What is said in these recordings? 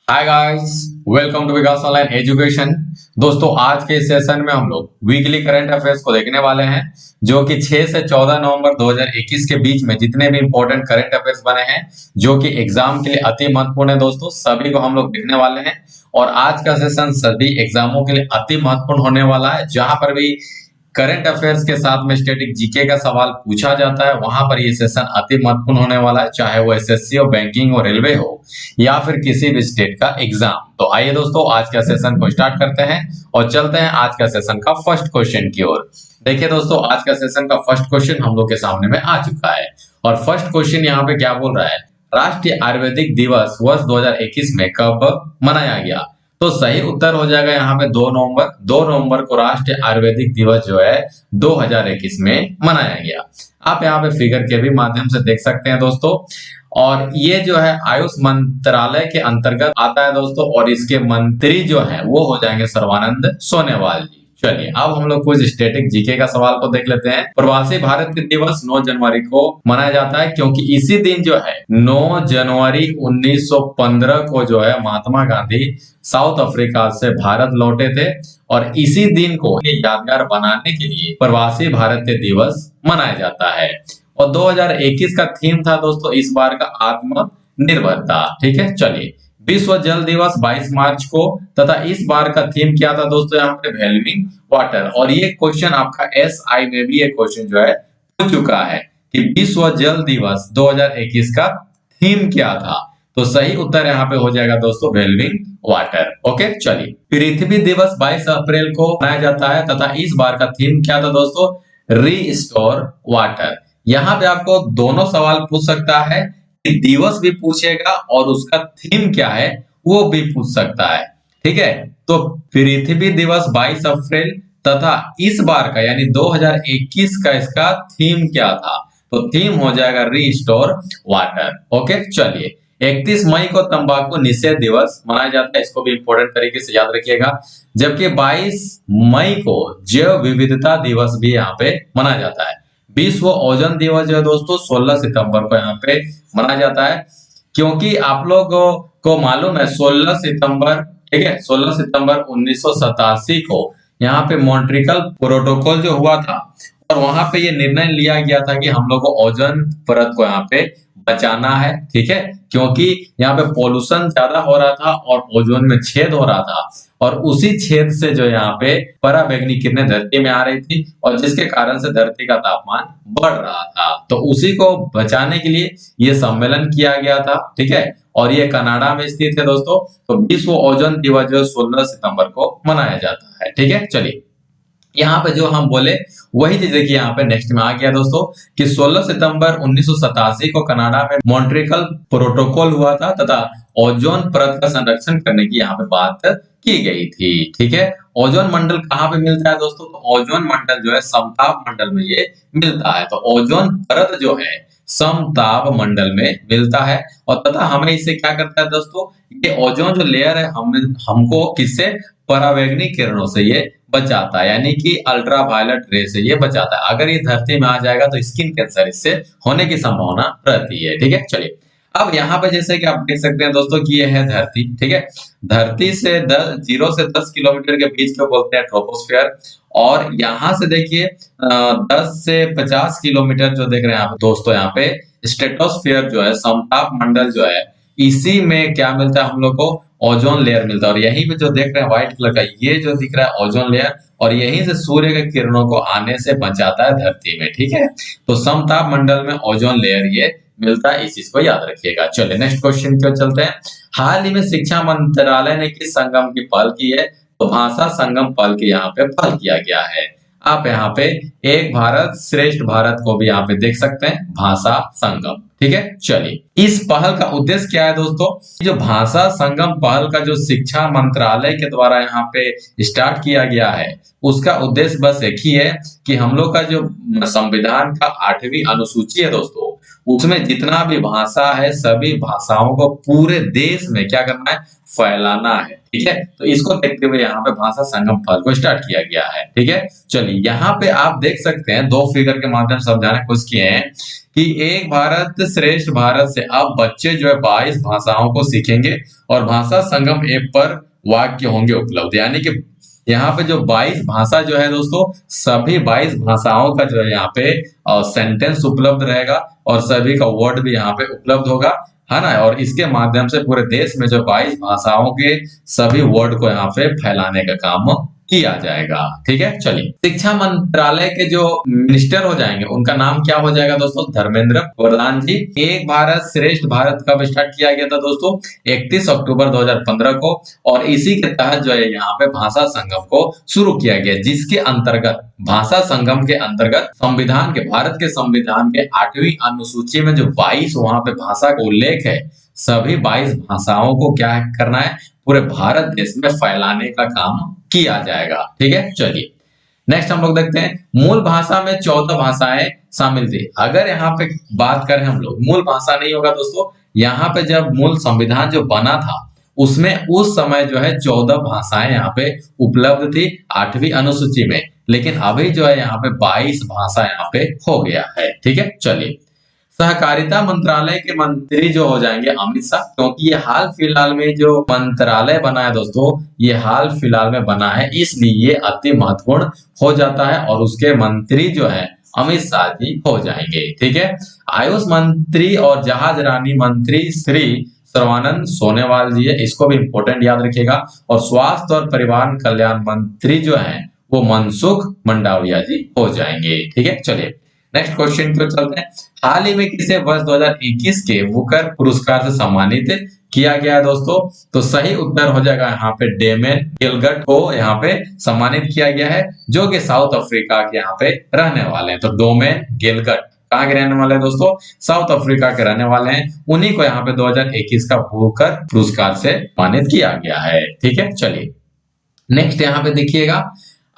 Hi guys, welcome to Vikas online education. दोस्तों, आज के सेशन में हम लोग वीकली करंट अफेयर्स को देखने वाले हैं, जो कि 6 से 14 नवंबर 2021 के बीच में जितने भी इंपॉर्टेंट करंट अफेयर्स बने हैं, जो कि एग्जाम के लिए अति महत्वपूर्ण है दोस्तों, सभी को हम लोग देखने वाले हैं। और आज का सेशन सभी एग्जामों के लिए अति महत्वपूर्ण होने वाला है। जहां पर भी करंट अफेयर्स के साथ में स्टैटिक जीके का सवाल पूछा जाता है, वहां पर ये सेशन अति महत्वपूर्ण होने वाला है, चाहे वो एसएससी हो, बैंकिंग हो, रेलवे हो या फिर किसी भी स्टेट का एग्जाम। तो आइए दोस्तों, आज का सेशन को स्टार्ट करते हैं और चलते हैं आज का सेशन का फर्स्ट क्वेश्चन की ओर। देखिए दोस्तों, आज का सेशन का फर्स्ट क्वेश्चन हम लोग के सामने में आ चुका है और फर्स्ट क्वेश्चन यहाँ पे क्या बोल रहा है, राष्ट्रीय आयुर्वेदिक दिवस वर्ष 2021 में कब मनाया गया? तो सही उत्तर हो जाएगा यहाँ पे 2 नवंबर को राष्ट्रीय आयुर्वेदिक दिवस जो है 2021 में मनाया गया। आप यहाँ पे फिगर के भी माध्यम से देख सकते हैं दोस्तों। और ये जो है आयुष मंत्रालय के अंतर्गत आता है दोस्तों, और इसके मंत्री जो है वो हो जाएंगे सर्बानंद सोनोवाल जी। चलिए, अब हम लोग कुछ स्टैटिक जीके का सवाल को देख लेते हैं। प्रवासी भारत दिवस 9 जनवरी को मनाया जाता है, क्योंकि इसी दिन जो है 9 जनवरी 1915 को जो है महात्मा गांधी साउथ अफ्रीका से भारत लौटे थे, और इसी दिन को यादगार बनाने के लिए प्रवासी भारतीय दिवस मनाया जाता है। और 2021 का थीम था दोस्तों इस बार का आत्मनिर्भरता। ठीक है, चलिए, विश्व जल दिवस 22 मार्च को, तथा इस बार का थीम क्या था दोस्तों, यहाँ पे वैल्यूइंग वाटर। और ये क्वेश्चन आपका एसआई में भी ये क्वेश्चन जो है हो चुका है कि विश्व जल दिवस 2021 का थीम क्या था। तो सही उत्तर यहाँ पे हो जाएगा दोस्तों वैल्यूइंग वाटर। ओके, चलिए, पृथ्वी दिवस 22 अप्रैल को मनाया जाता है, तथा इस बार का थीम क्या था दोस्तों, रीस्टोर वाटर। यहाँ पे आपको दोनों सवाल पूछ सकता है कि दिवस भी पूछेगा और उसका थीम क्या है वो भी पूछ सकता है। ठीक है, तो पृथ्वी दिवस 22 अप्रैल तथा इस बार का यानी 2021 का इसका थीम क्या था, तो थीम हो जाएगा रीस्टोर वाटर। ओके, चलिए, 31 मई को तंबाकू निषेध दिवस मनाया जाता है, इसको भी इंपॉर्टेंट तरीके से याद रखिएगा। जबकि 22 मई को जैव विविधता दिवस भी यहाँ पे मनाया जाता है। विश्व ओजोन दिवस जो है दोस्तों 16 सितंबर को यहाँ पे मनाया जाता है, क्योंकि आप लोगों को मालूम है 16 सितंबर, ठीक है, 16 सितंबर 1987 को यहाँ पे मॉन्ट्रियल प्रोटोकॉल जो हुआ था, और वहां पे ये निर्णय लिया गया था कि हम लोग को ओजोन परत को यहाँ पे बचाना है। ठीक है, क्योंकि यहाँ पे पोल्यूशन ज्यादा हो रहा था और ओजोन में छेद हो रहा था, और उसी छेद से जो यहाँ पे पराबैंगनी किरणें धरती में आ रही थी, और जिसके कारण से धरती का तापमान बढ़ रहा था। तो उसी को बचाने के लिए ये सम्मेलन किया गया था। ठीक है, और ये कनाडा में स्थित है दोस्तों। तो विश्व ओजोन दिवस जो 16 सितंबर को मनाया जाता है। ठीक है, चलिए, यहाँ पे जो हम बोले वही चीज देखिए यहाँ पे नेक्स्ट में आ गया दोस्तों कि 16 सितंबर 1987 को कनाडा में मॉन्ट्रियल प्रोटोकॉल हुआ था, तथा ओजोन परत का संरक्षण करने की यहाँ पे बात की गई थी। ठीक है, ओजोन मंडल कहाँ पे मिलता है दोस्तों, तो ओजोन मंडल जो है समताप मंडल में ये मिलता है। तो ओजोन परत जो है समताप मंडल में मिलता है, और तथा हमें इससे क्या करता है दोस्तों, ये ओजोन जो लेयर है हमको किससे, पराबैंगनी किरणों से ये बचाता है, यानी कि अल्ट्रा वायलेट रे से ये बचाता है। अगर ये धरती में आ जाएगा तो स्किन कैंसर इससे होने की संभावना रहती है। ठीक है, चलिए, अब यहाँ पे जैसे कि आप देख सकते हैं दोस्तों कि ये है धरती। ठीक है, धरती से 0 से 10 किलोमीटर के बीच को बोलते हैं ट्रोपोस्फियर, और यहाँ से देखिए 10 से 50 किलोमीटर जो देख रहे हैं आप दोस्तों, यहाँ पे स्ट्रेटोस्फियर जो है समताप मंडल जो है, इसी में क्या मिलता है हम लोग को, ओजोन लेयर मिलता है। और यहीं पे जो देख रहे हैं व्हाइट कलर का ये जो दिख रहा है ओजोन लेयर, और यहीं से सूर्य के किरणों को आने से बचाता है धरती में। ठीक है, तो समताप मंडल में ओजोन लेयर ये मिलता है, इस चीज को याद रखिएगा। चलिए, नेक्स्ट क्वेश्चन की ओर चलते हैं। हाल ही में शिक्षा मंत्रालय ने किस संगम की पहल की है, तो भाषा संगम पहल की यहाँ पे पहल किया गया है। आप यहाँ पे एक भारत श्रेष्ठ भारत को भी यहाँ पे देख सकते हैं, भाषा संगम। ठीक है, चलिए, इस पहल का उद्देश्य क्या है दोस्तों, जो भाषा संगम पहल का जो शिक्षा मंत्रालय के द्वारा यहाँ पे स्टार्ट किया गया है, उसका उद्देश्य बस एक ही है कि हम लोग का जो संविधान का 8वीं अनुसूची है दोस्तों, उसमें जितना भी भाषा है सभी भाषाओं को पूरे देश में क्या करना है, फैलाना है। ठीक है, तो इसको देखते हुए यहाँ पे भाषा संगम पहल को स्टार्ट किया गया है। ठीक है, चलिए यहाँ पे आप देख सकते हैं दो फिगर के माध्यम से समझाने की कोशिश किए हैं कि एक भारत श्रेष्ठ भारत से अब बच्चे जो है 22 भाषाओं को सीखेंगे और भाषा संगम ऐप पर वाक्य होंगे उपलब्ध। यानी कि यहाँ पे जो 22 भाषा जो है दोस्तों, सभी 22 भाषाओं का जो है यहाँ पे सेंटेंस उपलब्ध रहेगा और सभी का वर्ड भी यहाँ पे उपलब्ध होगा, है ना। और इसके माध्यम से पूरे देश में जो 22 भाषाओं के सभी वर्ड को यहाँ पे फैलाने का काम किया जाएगा। ठीक है, चलिए शिक्षा मंत्रालय के जो मिनिस्टर हो जाएंगे उनका नाम क्या हो जाएगा दोस्तों, धर्मेंद्र प्रधान जी। एक भारत श्रेष्ठ भारत कब स्टार्ट किया गया था दोस्तों, 31 अक्टूबर 2015 को, और इसी के तहत जो है यहाँ पे भाषा संगम को शुरू किया गया, जिसके अंतर्गत भाषा संगम के अंतर्गत संविधान के, भारत के संविधान के 8वीं अनुसूची में जो 22 वहां पे भाषा का उल्लेख है, सभी 22 भाषाओं को क्या करना है, पूरे भारत देश में फैलाने का काम किया जाएगा। ठीक है, चलिए नेक्स्ट हम लोग देखते हैं मूल भाषा में 14 भाषाएं शामिल थी। अगर यहाँ पे बात करें हम लोग, मूल भाषा नहीं होगा दोस्तों, यहाँ पे जब मूल संविधान जो बना था उसमें उस समय जो है 14 भाषाएं यहाँ पे उपलब्ध थी 8वीं अनुसूची में, लेकिन अभी जो है यहाँ पे 22 भाषा यहाँ पे हो गया है। ठीक है, चलिए सहकारिता मंत्रालय के मंत्री जो हो जाएंगे अमित शाह, क्योंकि ये हाल फिलहाल में जो मंत्रालय बना है दोस्तों, ये हाल फिलहाल में बना है, इसलिए ये अति महत्वपूर्ण हो जाता है और उसके मंत्री जो है अमित शाह जी हो जाएंगे। ठीक है, आयुष मंत्री और जहाज रानी मंत्री श्री सर्बानंद सोनोवाल जी है, इसको भी इंपॉर्टेंट याद रखिएगा। और स्वास्थ्य और परिवार कल्याण मंत्री जो है वो मनसुख मंडाविया जी हो जाएंगे। ठीक है, चलिए नेक्स्ट क्वेश्चन की ओर चलते हैं। हाल ही में किसे वर्ष 2021 के बुकर पुरस्कार से सम्मानित किया गया है दोस्तों, तो सही उत्तर हो जाएगा यहाँ पे डेमेन गिलगट को यहाँ पे सम्मानित किया गया है, जो कि साउथ अफ्रीका के यहाँ पे रहने वाले हैं। तो डोमेन गिलगट कहाँ के रहने वाले हैं दोस्तों, साउथ अफ्रीका के रहने वाले हैं, उन्हीं को यहाँ पे 2021 का बुकर पुरस्कार से सम्मानित किया गया है। ठीक है, चलिए नेक्स्ट यहाँ पे देखिएगा,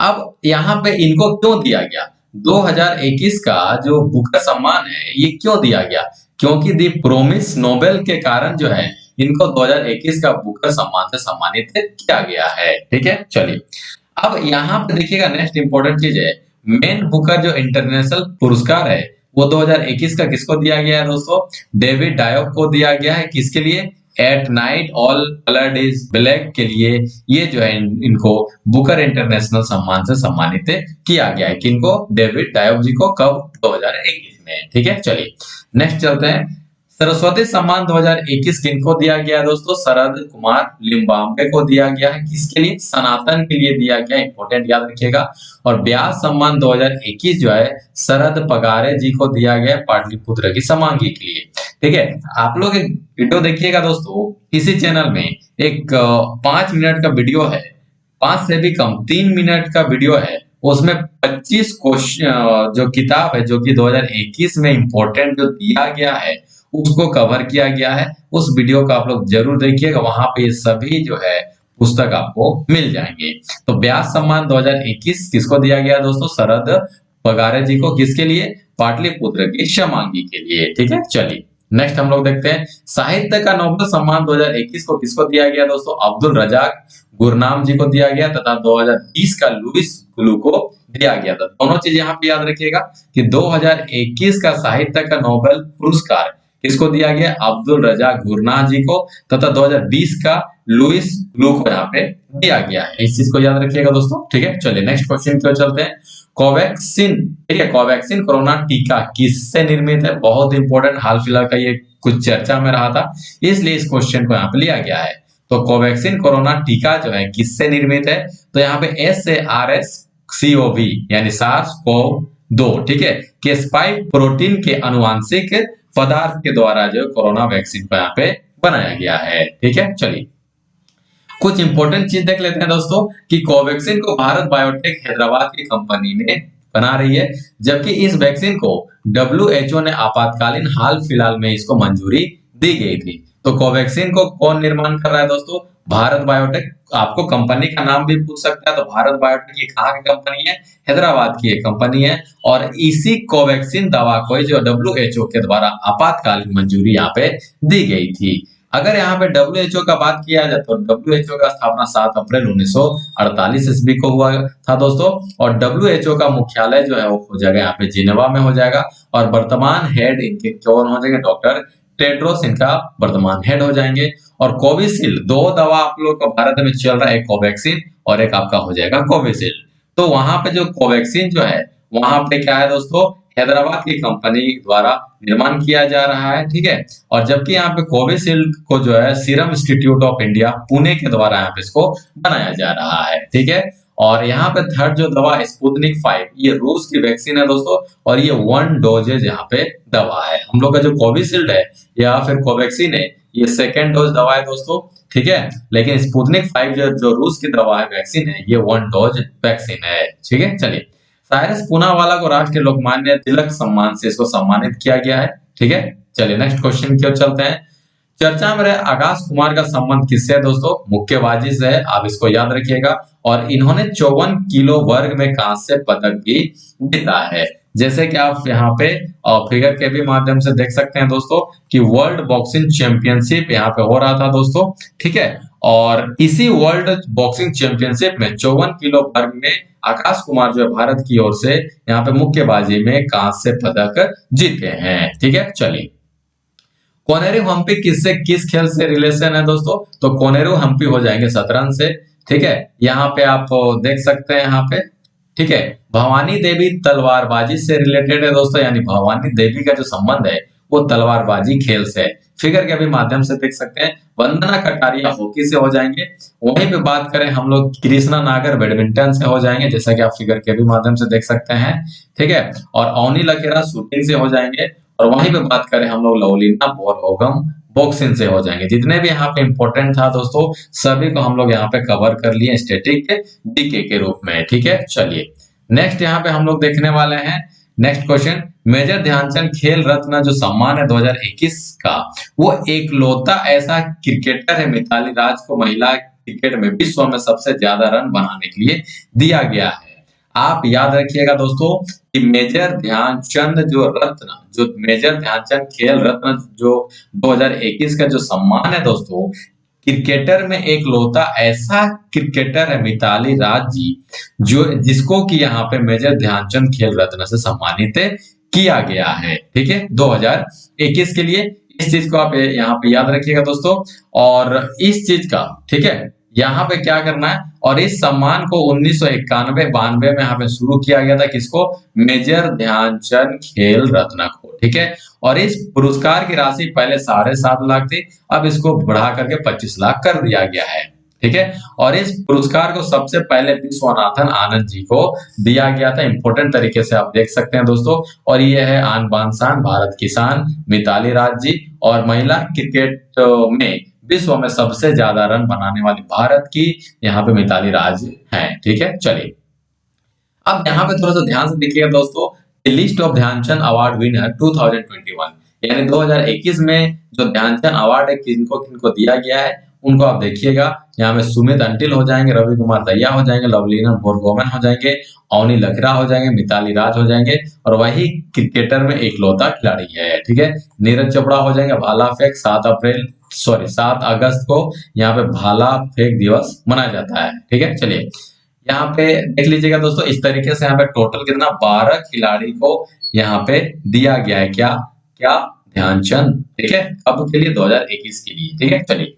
अब यहाँ पे इनको क्यों दिया गया, 2021 का जो बुकर सम्मान है ये क्यों दिया गया, क्योंकि दी प्रोमिस नोबेल के कारण जो है इनको 2021 का बुकर सम्मान से सम्मानित किया गया है। ठीक है, चलिए अब यहाँ पे देखिएगा नेक्स्ट इंपॉर्टेंट चीज है, मेन बुकर जो इंटरनेशनल पुरस्कार है वो 2021 का किसको दिया गया है दोस्तों, डेविड डायोक को दिया गया है। किसके लिए, at night all coloured is black के लिए ये जो है इनको बुकर इंटरनेशनल सम्मान से सम्मानित किया गया है। किनको, डेविड डायोक जी को, कब, 2021 में। ठीक है, चलिए नेक्स्ट चलते हैं। सरस्वती सम्मान 2021 किनको दिया गया है दोस्तों, शरद कुमार लिम्बाम्बे को दिया गया है। किसके लिए, सनातन के लिए दिया गया, इंपॉर्टेंट याद रखिएगा। और व्यास सम्मान 2021 जो है शरद पगारे जी को दिया गया है, पाटलिपुत्र की समांगी के लिए। ठीक है, आप लोग एक वीडियो देखिएगा दोस्तों, इसी चैनल में एक 5 मिनट का वीडियो है, 5 से भी कम 3 मिनट का वीडियो है, उसमें 25 क्वेश्चन जो किताब है जो कि 2021 में इंपॉर्टेंट जो दिया गया है उसको कवर किया गया है। उस वीडियो को आप लोग जरूर देखिएगा, वहां पे सभी जो है पुस्तक आपको मिल जाएंगे। तो व्यास सम्मान 2021 किसको दिया गया दोस्तों, शरद पगारे जी को। किसके लिए, पाटलिपुत्र की समांगी के लिए। ठीक है, चलिए नेक्स्ट हम लोग देखते हैं साहित्य का नोबेल सम्मान 2021 को किसको दिया गया दोस्तों, अब्दुल रजाक गुरनाम जी को दिया गया तथा 2020 का लुईस ग्लू को दिया गया था। दोनों चीज यहाँ पे याद रखिएगा कि 2021 का साहित्य का नोबेल पुरस्कार किसको दिया गया, अब्दुल रजाक गुरनाम जी को, तथा 2020 का लुईस ग्लू को यहाँ पे दिया गया है। इस चीज को याद रखिएगा दोस्तों। ठीक है, चलिए नेक्स्ट क्वेश्चन की ओर चलते हैं। कोवैक्सीन, ठीक है, कोवैक्सीन कोरोना टीका किससे निर्मित है, बहुत इंपॉर्टेंट, हाल फिलहाल का ये कुछ चर्चा में रहा था, इसलिए इस क्वेश्चन को यहाँ पे लिया गया है। तो कोवैक्सीन कोरोना टीका जो है किससे निर्मित है, तो यहाँ पे SARS-CoV यानी SARS-CoV-2, ठीक है, के स्पाइक प्रोटीन के अनुवांशिक पदार्थ के द्वारा जो कोरोना वैक्सीन को यहाँ पे बनाया गया है। ठीक है, चलिए कुछ इंपॉर्टेंट चीज देख लेते हैं दोस्तों कि कोवैक्सीन को भारत बायोटेक हैदराबाद की कंपनी ने बना रही है, जबकि इस वैक्सीन को WHO ने आपातकालीन हाल फिलहाल में इसको मंजूरी दी गई थी। तो कोवैक्सीन को कौन निर्माण कर रहा है दोस्तों? भारत बायोटेक। आपको कंपनी का नाम भी पूछ सकता है, तो भारत बायोटेक ये कहाँ की कंपनी है? हैदराबाद की एक कंपनी है। और इसी कोवैक्सीन दवा को जो WHO के द्वारा आपातकालीन मंजूरी यहाँ पे दी गई थी। अगर यहाँ पे WHO का बात किया जाए तो WHO का स्थापना 7 अप्रैल 1948 ईस्वी को हुआ था दोस्तों। और WHO का मुख्यालय जो है वो हो जाएगा यहाँ पे जिनेवा में हो जाएगा। और वर्तमान हेड इनके कौन हो जाएंगे? डॉक्टर टेड्रोस इनका वर्तमान हेड हो जाएंगे। और कोविशील्ड, दो दवा आप लोग को भारत में चल रहा है, एक कोवैक्सीन और एक आपका हो जाएगा कोविशील्ड। तो वहां पे जो कोवैक्सीन जो है वहां पे क्या है दोस्तों? हैदराबाद की कंपनी द्वारा निर्माण किया जा रहा है, ठीक है। और जबकि यहाँ पे कोविशील्ड को जो है serum institute of India Pune के द्वारा यहाँ पे इसको बनाया जा रहा है, ठीक है। और यहाँ पे थर्ड जो दवा स्पुतनिक 5, ये रूस की वैक्सीन है दोस्तों। और ये 1 डोजेज यहाँ पे दवा है। हम लोग का जो कोविशील्ड है या फिर कोवैक्सीन है, ये सेकेंड डोज दवा है दोस्तों, ठीक है। लेकिन स्पुतनिक 5 जो रूस की दवा है, वैक्सीन है, ये 1 डोज वैक्सीन है, ठीक है। चलिए, साइरस पूनावाला को राष्ट्रीय लोकमान्य तिलक सम्मान से इसको सम्मानित किया गया है, ठीक है। चलिए नेक्स्ट क्वेश्चन की ओर चलते हैं। चर्चा में रहे आकाश कुमार का संबंध किससे है दोस्तों? मुक्केबाजी से है, आप इसको याद रखिएगा। और इन्होंने 54 किलो वर्ग में कांस्य पदक भी जीता है। जैसे कि आप यहाँ पे फिगर के भी माध्यम से देख सकते हैं दोस्तों कि वर्ल्ड बॉक्सिंग चैंपियनशिप यहाँ पे हो रहा था दोस्तों, ठीक है। और इसी वर्ल्ड बॉक्सिंग चैंपियनशिप में 54 किलो वर्ग में आकाश कुमार जो है भारत की ओर से यहाँ पे मुक्केबाजी में कांस्य पदक जीते हैं, ठीक है। चलिए, कोनेरू हम्पी किस खेल से रिलेशन है दोस्तों? तो कोनेरू हम्पी हो जाएंगे शतरंज से, ठीक है। यहाँ पे आप देख सकते हैं यहाँ पे, ठीक है। भवानी देवी तलवारबाजी से रिलेटेड है दोस्तों, यानी भवानी देवी का जो संबंध है वो तलवारबाजी खेल से है। फिगर के भी माध्यम से देख सकते हैं। वंदना कटारिया हॉकी से हो जाएंगे। वहीं पे बात करें हम लोग, कृष्णा नागर बैडमिंटन से हो जाएंगे, जैसा कि आप फिगर के भी माध्यम से देख सकते हैं, ठीक है। और अवनी लखेरा शूटिंग से हो जाएंगे। और वहीं पे बात करें हम लोग, लवलीना बोरगोहन बॉक्सिंग से हो जाएंगे। जितने भी यहाँ पे इंपॉर्टेंट था दोस्तों, सभी को हम लोग यहाँ पे कवर कर लिए स्टैटिक डीके के रूप में, ठीक है। चलिए, नेक्स्ट यहाँ पे हम लोग देखने वाले हैं नेक्स्ट क्वेश्चन। मेजर ध्यानचंद खेल रत्न जो सम्मान है 2021 का, वो एकलौता ऐसा क्रिकेटर है मिताली राज को महिला क्रिकेट में विश्व में सबसे ज्यादा रन बनाने के लिए दिया गया है। आप याद रखिएगा दोस्तों कि मेजर ध्यानचंद जो मेजर ध्यानचंद खेल रत्न जो 2021 का जो सम्मान है दोस्तों, क्रिकेटर में एक लौता ऐसा क्रिकेटर है मिताली राज जी, जो जिसको कि यहाँ पे मेजर ध्यानचंद खेल रत्न से सम्मानित किया गया है, ठीक है, 2021 के लिए। इस चीज को आप यहाँ पे याद रखिएगा दोस्तों। और इस चीज का, ठीक है, यहाँ पे क्या करना है, और इस सम्मान को 1991-92 में यहाँ पे शुरू किया गया था। किसको? मेजर ध्यानचंद खेल रत्न को, ठीक है। और इस पुरस्कार की राशि पहले 7.5 लाख थी, अब इसको बढ़ा करके 25 लाख कर दिया गया है, ठीक है। और इस पुरस्कार को सबसे पहले विश्वनाथन आनंद जी को दिया गया था। इंपॉर्टेंट तरीके से आप देख सकते हैं दोस्तों। और ये है आन बान शान भारत की शान मिताली राज जी। और महिला क्रिकेट में विश्व में सबसे ज्यादा रन बनाने वाली भारत की यहाँ पे मिताली राज हैं, ठीक है। चलिए, अब यहाँ पे थोड़ा सा ध्यान से देखिएगा दोस्तों, list of Dhyanchand award winner 2021, यानी 2021 में जो ध्यानचंद अवार्ड है किनको किनको दिया गया है उनको आप देखिएगा। यहाँ में सुमित अंटिल हो जाएंगे, रवि कुमार दहिया हो जाएंगे, लवलीना बोरगोहन हो जाएंगे, अवनी लखेरा हो जाएंगे, मिताली राज हो जाएंगे। और वही क्रिकेटर में एकलौता खिलाड़ी है, ठीक है, नीरज चोपड़ा हो जाएंगे। भाला फेंक 7 अगस्त को यहाँ पे भाला फेंक दिवस मनाया जाता है, ठीक है। चलिए, यहाँ पे देख लीजिएगा दोस्तों, इस तरीके से यहाँ पे टोटल कितना 12 खिलाड़ी को यहाँ पे दिया गया है। क्या क्या? ध्यानचंद, ठीक है, अब के लिए 2021 के लिए, ठीक है। चलिए,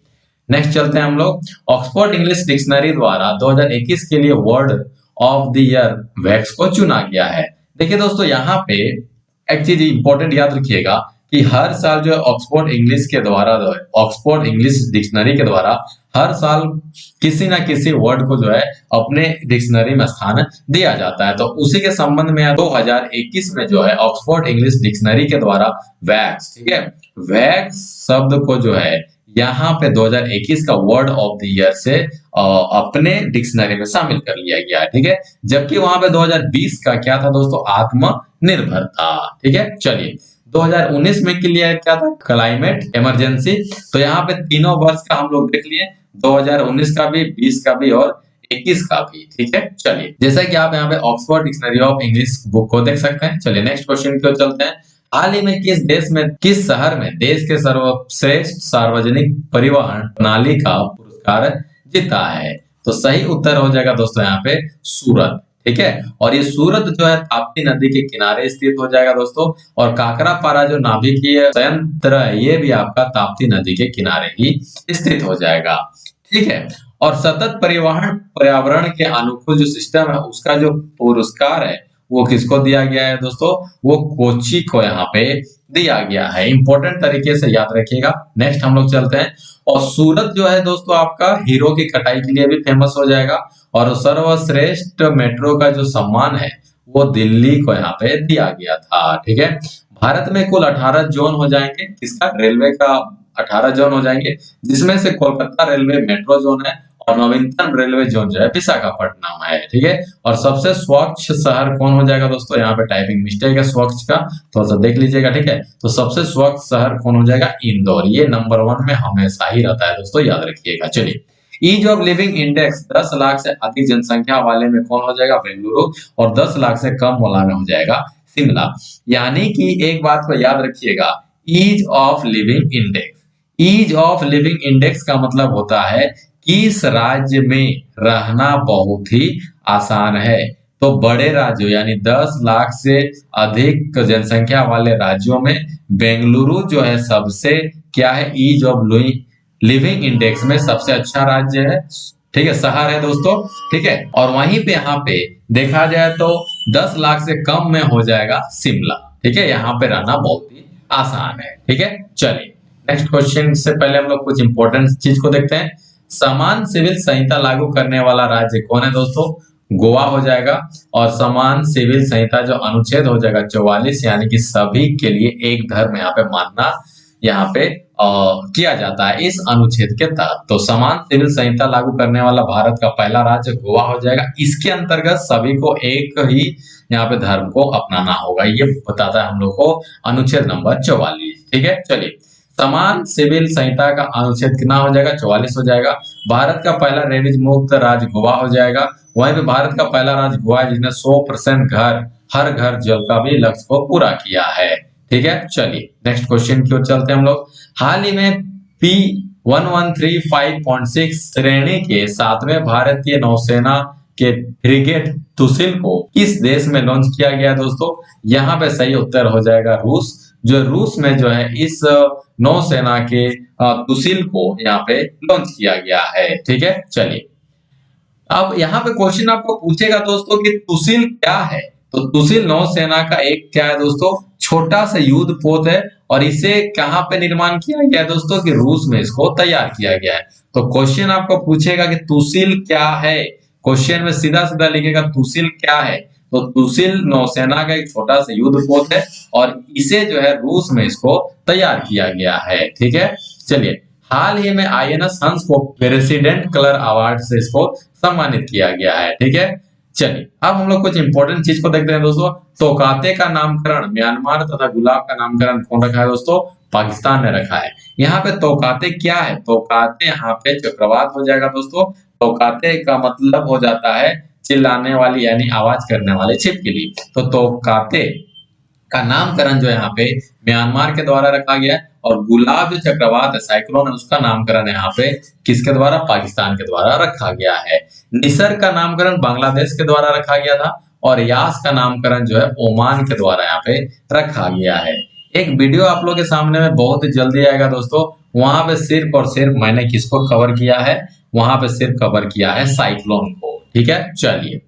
नेक्स्ट चलते हैं हम लोग। ऑक्सफोर्ड इंग्लिश डिक्शनरी द्वारा 2021 के लिए word of the ear wax को चुना गया है। देखिए दोस्तों, यहाँ पे एक चीज इंपॉर्टेंट याद रखिएगा कि हर साल जो है ऑक्सफोर्ड इंग्लिश डिक्शनरी के द्वारा हर साल किसी ना किसी वर्ड को जो है अपने डिक्शनरी में स्थान दिया जाता है। तो उसी के संबंध में 2021 में जो है ऑक्सफोर्ड इंग्लिश डिक्शनरी के द्वारा वैक्स, ठीक है, वैक्स शब्द को जो है यहाँ पे 2021 का वर्ड ऑफ द ईयर से अपने डिक्शनरी में शामिल कर लिया गया है, ठीक है। जबकि वहां पे 2020 का क्या था दोस्तों? आत्मनिर्भरता, ठीक है। चलिए, 2019 में क्लियर क्या था, क्लाइमेट इमरजेंसी। तो यहाँ पे तीनों वर्ष का हम लोग देख लिए, 2019 का भी, 20 का भी और 21 का भी। ठीक है, चलिए जैसा कि आप यहाँ पे Oxford dictionary of English book को देख सकते हैं। चलिए नेक्स्ट क्वेश्चन की ओर चलते हैं। हाल ही में किस देश में, किस शहर में देश के सर्वश्रेष्ठ सार्वजनिक परिवहन प्रणाली का पुरस्कार जीता है? तो सही उत्तर हो जाएगा दोस्तों यहाँ पे सूरत। ठीक है, और ये सूरत जो है ताप्ती नदी के किनारे स्थित हो जाएगा दोस्तों। और काकरापारा जो नाभिकीय संयंत्र है ये भी आपका ताप्ती नदी के किनारे ही स्थित हो जाएगा। ठीक है, और सतत परिवहन पर्यावरण के अनुकूल जो सिस्टम है उसका जो पुरस्कार है वो किसको दिया गया है दोस्तों? वो कोच्चि को यहाँ पे दिया गया है। इंपॉर्टेंट तरीके से याद रखिएगा। नेक्स्ट हम लोग चलते हैं। और सूरत जो है दोस्तों आपका हीरो की कटाई के लिए भी फेमस हो जाएगा। और सर्वश्रेष्ठ मेट्रो का जो सम्मान है वो दिल्ली को यहाँ पे दिया गया था। ठीक है, भारत में कुल 18 जोन हो जाएंगे, किसका, रेलवे का 18 जोन हो जाएंगे, जिसमें से कोलकाता रेलवे मेट्रो जोन है और नवीनतम रेलवे जोन जो है विशाखापट्टनम है। ठीक है, और सबसे स्वच्छ शहर कौन हो जाएगा दोस्तों? यहाँ पे टाइपिंग मिस्टेक है स्वच्छ का, थोड़ा सा देख लीजिएगा। ठीक है, तो सबसे स्वच्छ शहर कौन हो जाएगा? इंदौर। ये नंबर 1 में हमेशा ही रहता है दोस्तों, याद रखिएगा। चलिए, ease of living index 10 lakh से अधिक जनसंख्या वाले में कौन हो जाएगा? बेंगलुरु। और 10 लाख से कम वाला में हो जाएगा शिमला। यानी कि एक बात को याद रखिएगा, ease of living index, ease of living index का मतलब होता है किस राज्य में रहना बहुत ही आसान है। तो बड़े राज्यों यानी 10 लाख से अधिक जनसंख्या वाले राज्यों में बेंगलुरु जो है सबसे क्या है, ईज ऑफ लिविंग इंडेक्स में सबसे अच्छा राज्य है। ठीक है, शहर है दोस्तों। ठीक है, और वहीं पे यहाँ पे देखा जाए तो 10 लाख से कम में हो जाएगा शिमला। ठीक है, यहाँ पे रहना बहुत ही आसान है। ठीक है, चलिए नेक्स्ट क्वेश्चन से पहले हम लोग कुछ इंपॉर्टेंट चीज को देखते हैं। समान सिविल संहिता लागू करने वाला राज्य कौन है दोस्तों? गोवा हो जाएगा। और समान सिविल संहिता जो अनुच्छेद हो जाएगा 44, यानी कि सभी के लिए एक धर्म यहाँ पे मानना यहाँ पे किया जाता है इस अनुच्छेद के तहत। तो समान सिविल संहिता लागू करने वाला भारत का पहला राज्य गोवा हो जाएगा। इसके अंतर्गत सभी को एक ही यहाँ पे धर्म को अपनाना होगा, ये बताता है हम लोग को अनुच्छेद नंबर 44। ठीक है, चलिए समान सिविल संहिता का अनुच्छेद कितना हो जाएगा? 44 हो जाएगा। भारत का पहला रेबीज मुक्त राज्य गोवा हो जाएगा। वहीं पे भारत का पहला राज्य गोवा है जिसने 100% घर, हर घर जल का भी लक्ष्य को पूरा किया है। ठीक है, चलिए नेक्स्ट क्वेश्चन की ओर चलते हैं हम लोग। हाल ही में P1135.6 श्रेणी के 7वें भारतीय नौसेना के फ्रिगेट तुसिल को किस देश में लॉन्च किया गया दोस्तों? यहाँ पे सही उत्तर हो जाएगा रूस। जो रूस में जो है इस नौसेना के तुसिल को यहाँ पे लॉन्च किया गया है। ठीक है, चलिए अब यहाँ पे क्वेश्चन आपको पूछेगा दोस्तों कि तुसिल क्या है? तो तुसिल नौसेना का एक क्या है दोस्तों? छोटा सा युद्ध पोत है। और इसे कहाँ पे निर्माण किया गया है दोस्तों? कि रूस में इसको तैयार किया गया है। तो क्वेश्चन आपको पूछेगा कि तुसिल क्या है, क्वेश्चन में सीधा सीधा लिखेगा तुसिल क्या है। तो तुसिल नौसेना का एक छोटा सा युद्ध पोत है और इसे जो है रूस में इसको तैयार किया गया है। ठीक है, चलिए हाल ही में आईएनएस हंस को प्रेसिडेंट कलर अवार्ड से इसको सम्मानित किया गया है। ठीक है, चलिए अब हम लोग कुछ इंपॉर्टेंट चीज को देखते हैं दोस्तों। तोकाते का नामकरण म्यांमार तथा गुलाब का नामकरण कौन रखा है दोस्तों? पाकिस्तान ने रखा है। यहाँ पे तोकाते क्या है? तोकाते यहाँ पे चक्रवात हो जाएगा दोस्तों। तोकाते का मतलब हो जाता है चिल्लाने वाली यानी आवाज करने वाले छिपकली। तो तोकाते का नामकरण जो यहाँ पे म्यांमार के द्वारा रखा गया है। और गुलाब जो चक्रवात है, साइक्लोन है, उसका नामकरण यहाँ पे किसके द्वारा? पाकिस्तान के द्वारा रखा गया है। निसर्ग का नामकरण बांग्लादेश के द्वारा रखा गया था। और यास का नामकरण जो है ओमान के द्वारा यहाँ पे रखा गया है। एक वीडियो आप लोग के सामने में बहुत ही जल्दी आएगा दोस्तों। वहां पे सिर्फ और सिर्फ मैंने किसको कवर किया है? वहां पे सिर्फ कवर किया है साइक्लोन को। ठीक है, चलिए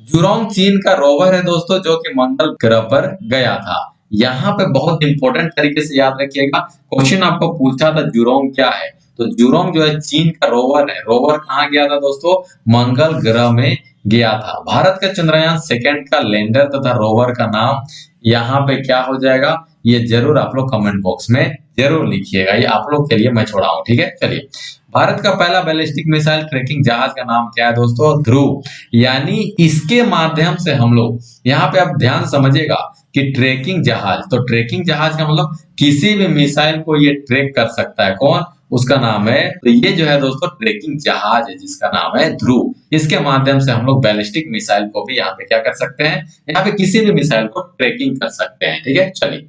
जुरोंग चीन का रोवर है दोस्तों जो कि मंगल ग्रह पर गया था। यहाँ पे बहुत इंपॉर्टेंट तरीके से याद रखिएगा। क्वेश्चन आपको पूछा था जुरोंग क्या है? तो जुरोंग जो है चीन का रोवर है। रोवर कहाँ गया था दोस्तों? मंगल ग्रह में गया था। भारत का चंद्रयान 2 का लैंडर तथा रोवर का नाम यहाँ पे क्या हो जाएगा, ये जरूर आप लोग कमेंट बॉक्स में जरूर लिखिएगा, ये आप लोग के लिए मैं छोड़ा हूँ। ठीक है, चलिए। भारत का पहला बैलिस्टिक मिसाइल ट्रैकिंग जहाज का नाम क्या है दोस्तों? ध्रुव। यानी इसके माध्यम से हम लोग, यहाँ पे आप ध्यान समझिएगा कि ट्रैकिंग जहाज, तो ट्रैकिंग जहाज का मतलब किसी भी मिसाइल को ये ट्रैक कर सकता है। कौन? उसका नाम है, तो ये जो है दोस्तों ट्रैकिंग जहाज है जिसका नाम है ध्रुव। इसके माध्यम से हम लोग बैलिस्टिक मिसाइल को भी यहाँ पे क्या कर सकते हैं, यहाँ पे किसी भी मिसाइल को ट्रैकिंग कर सकते हैं। ठीक है, चलिए।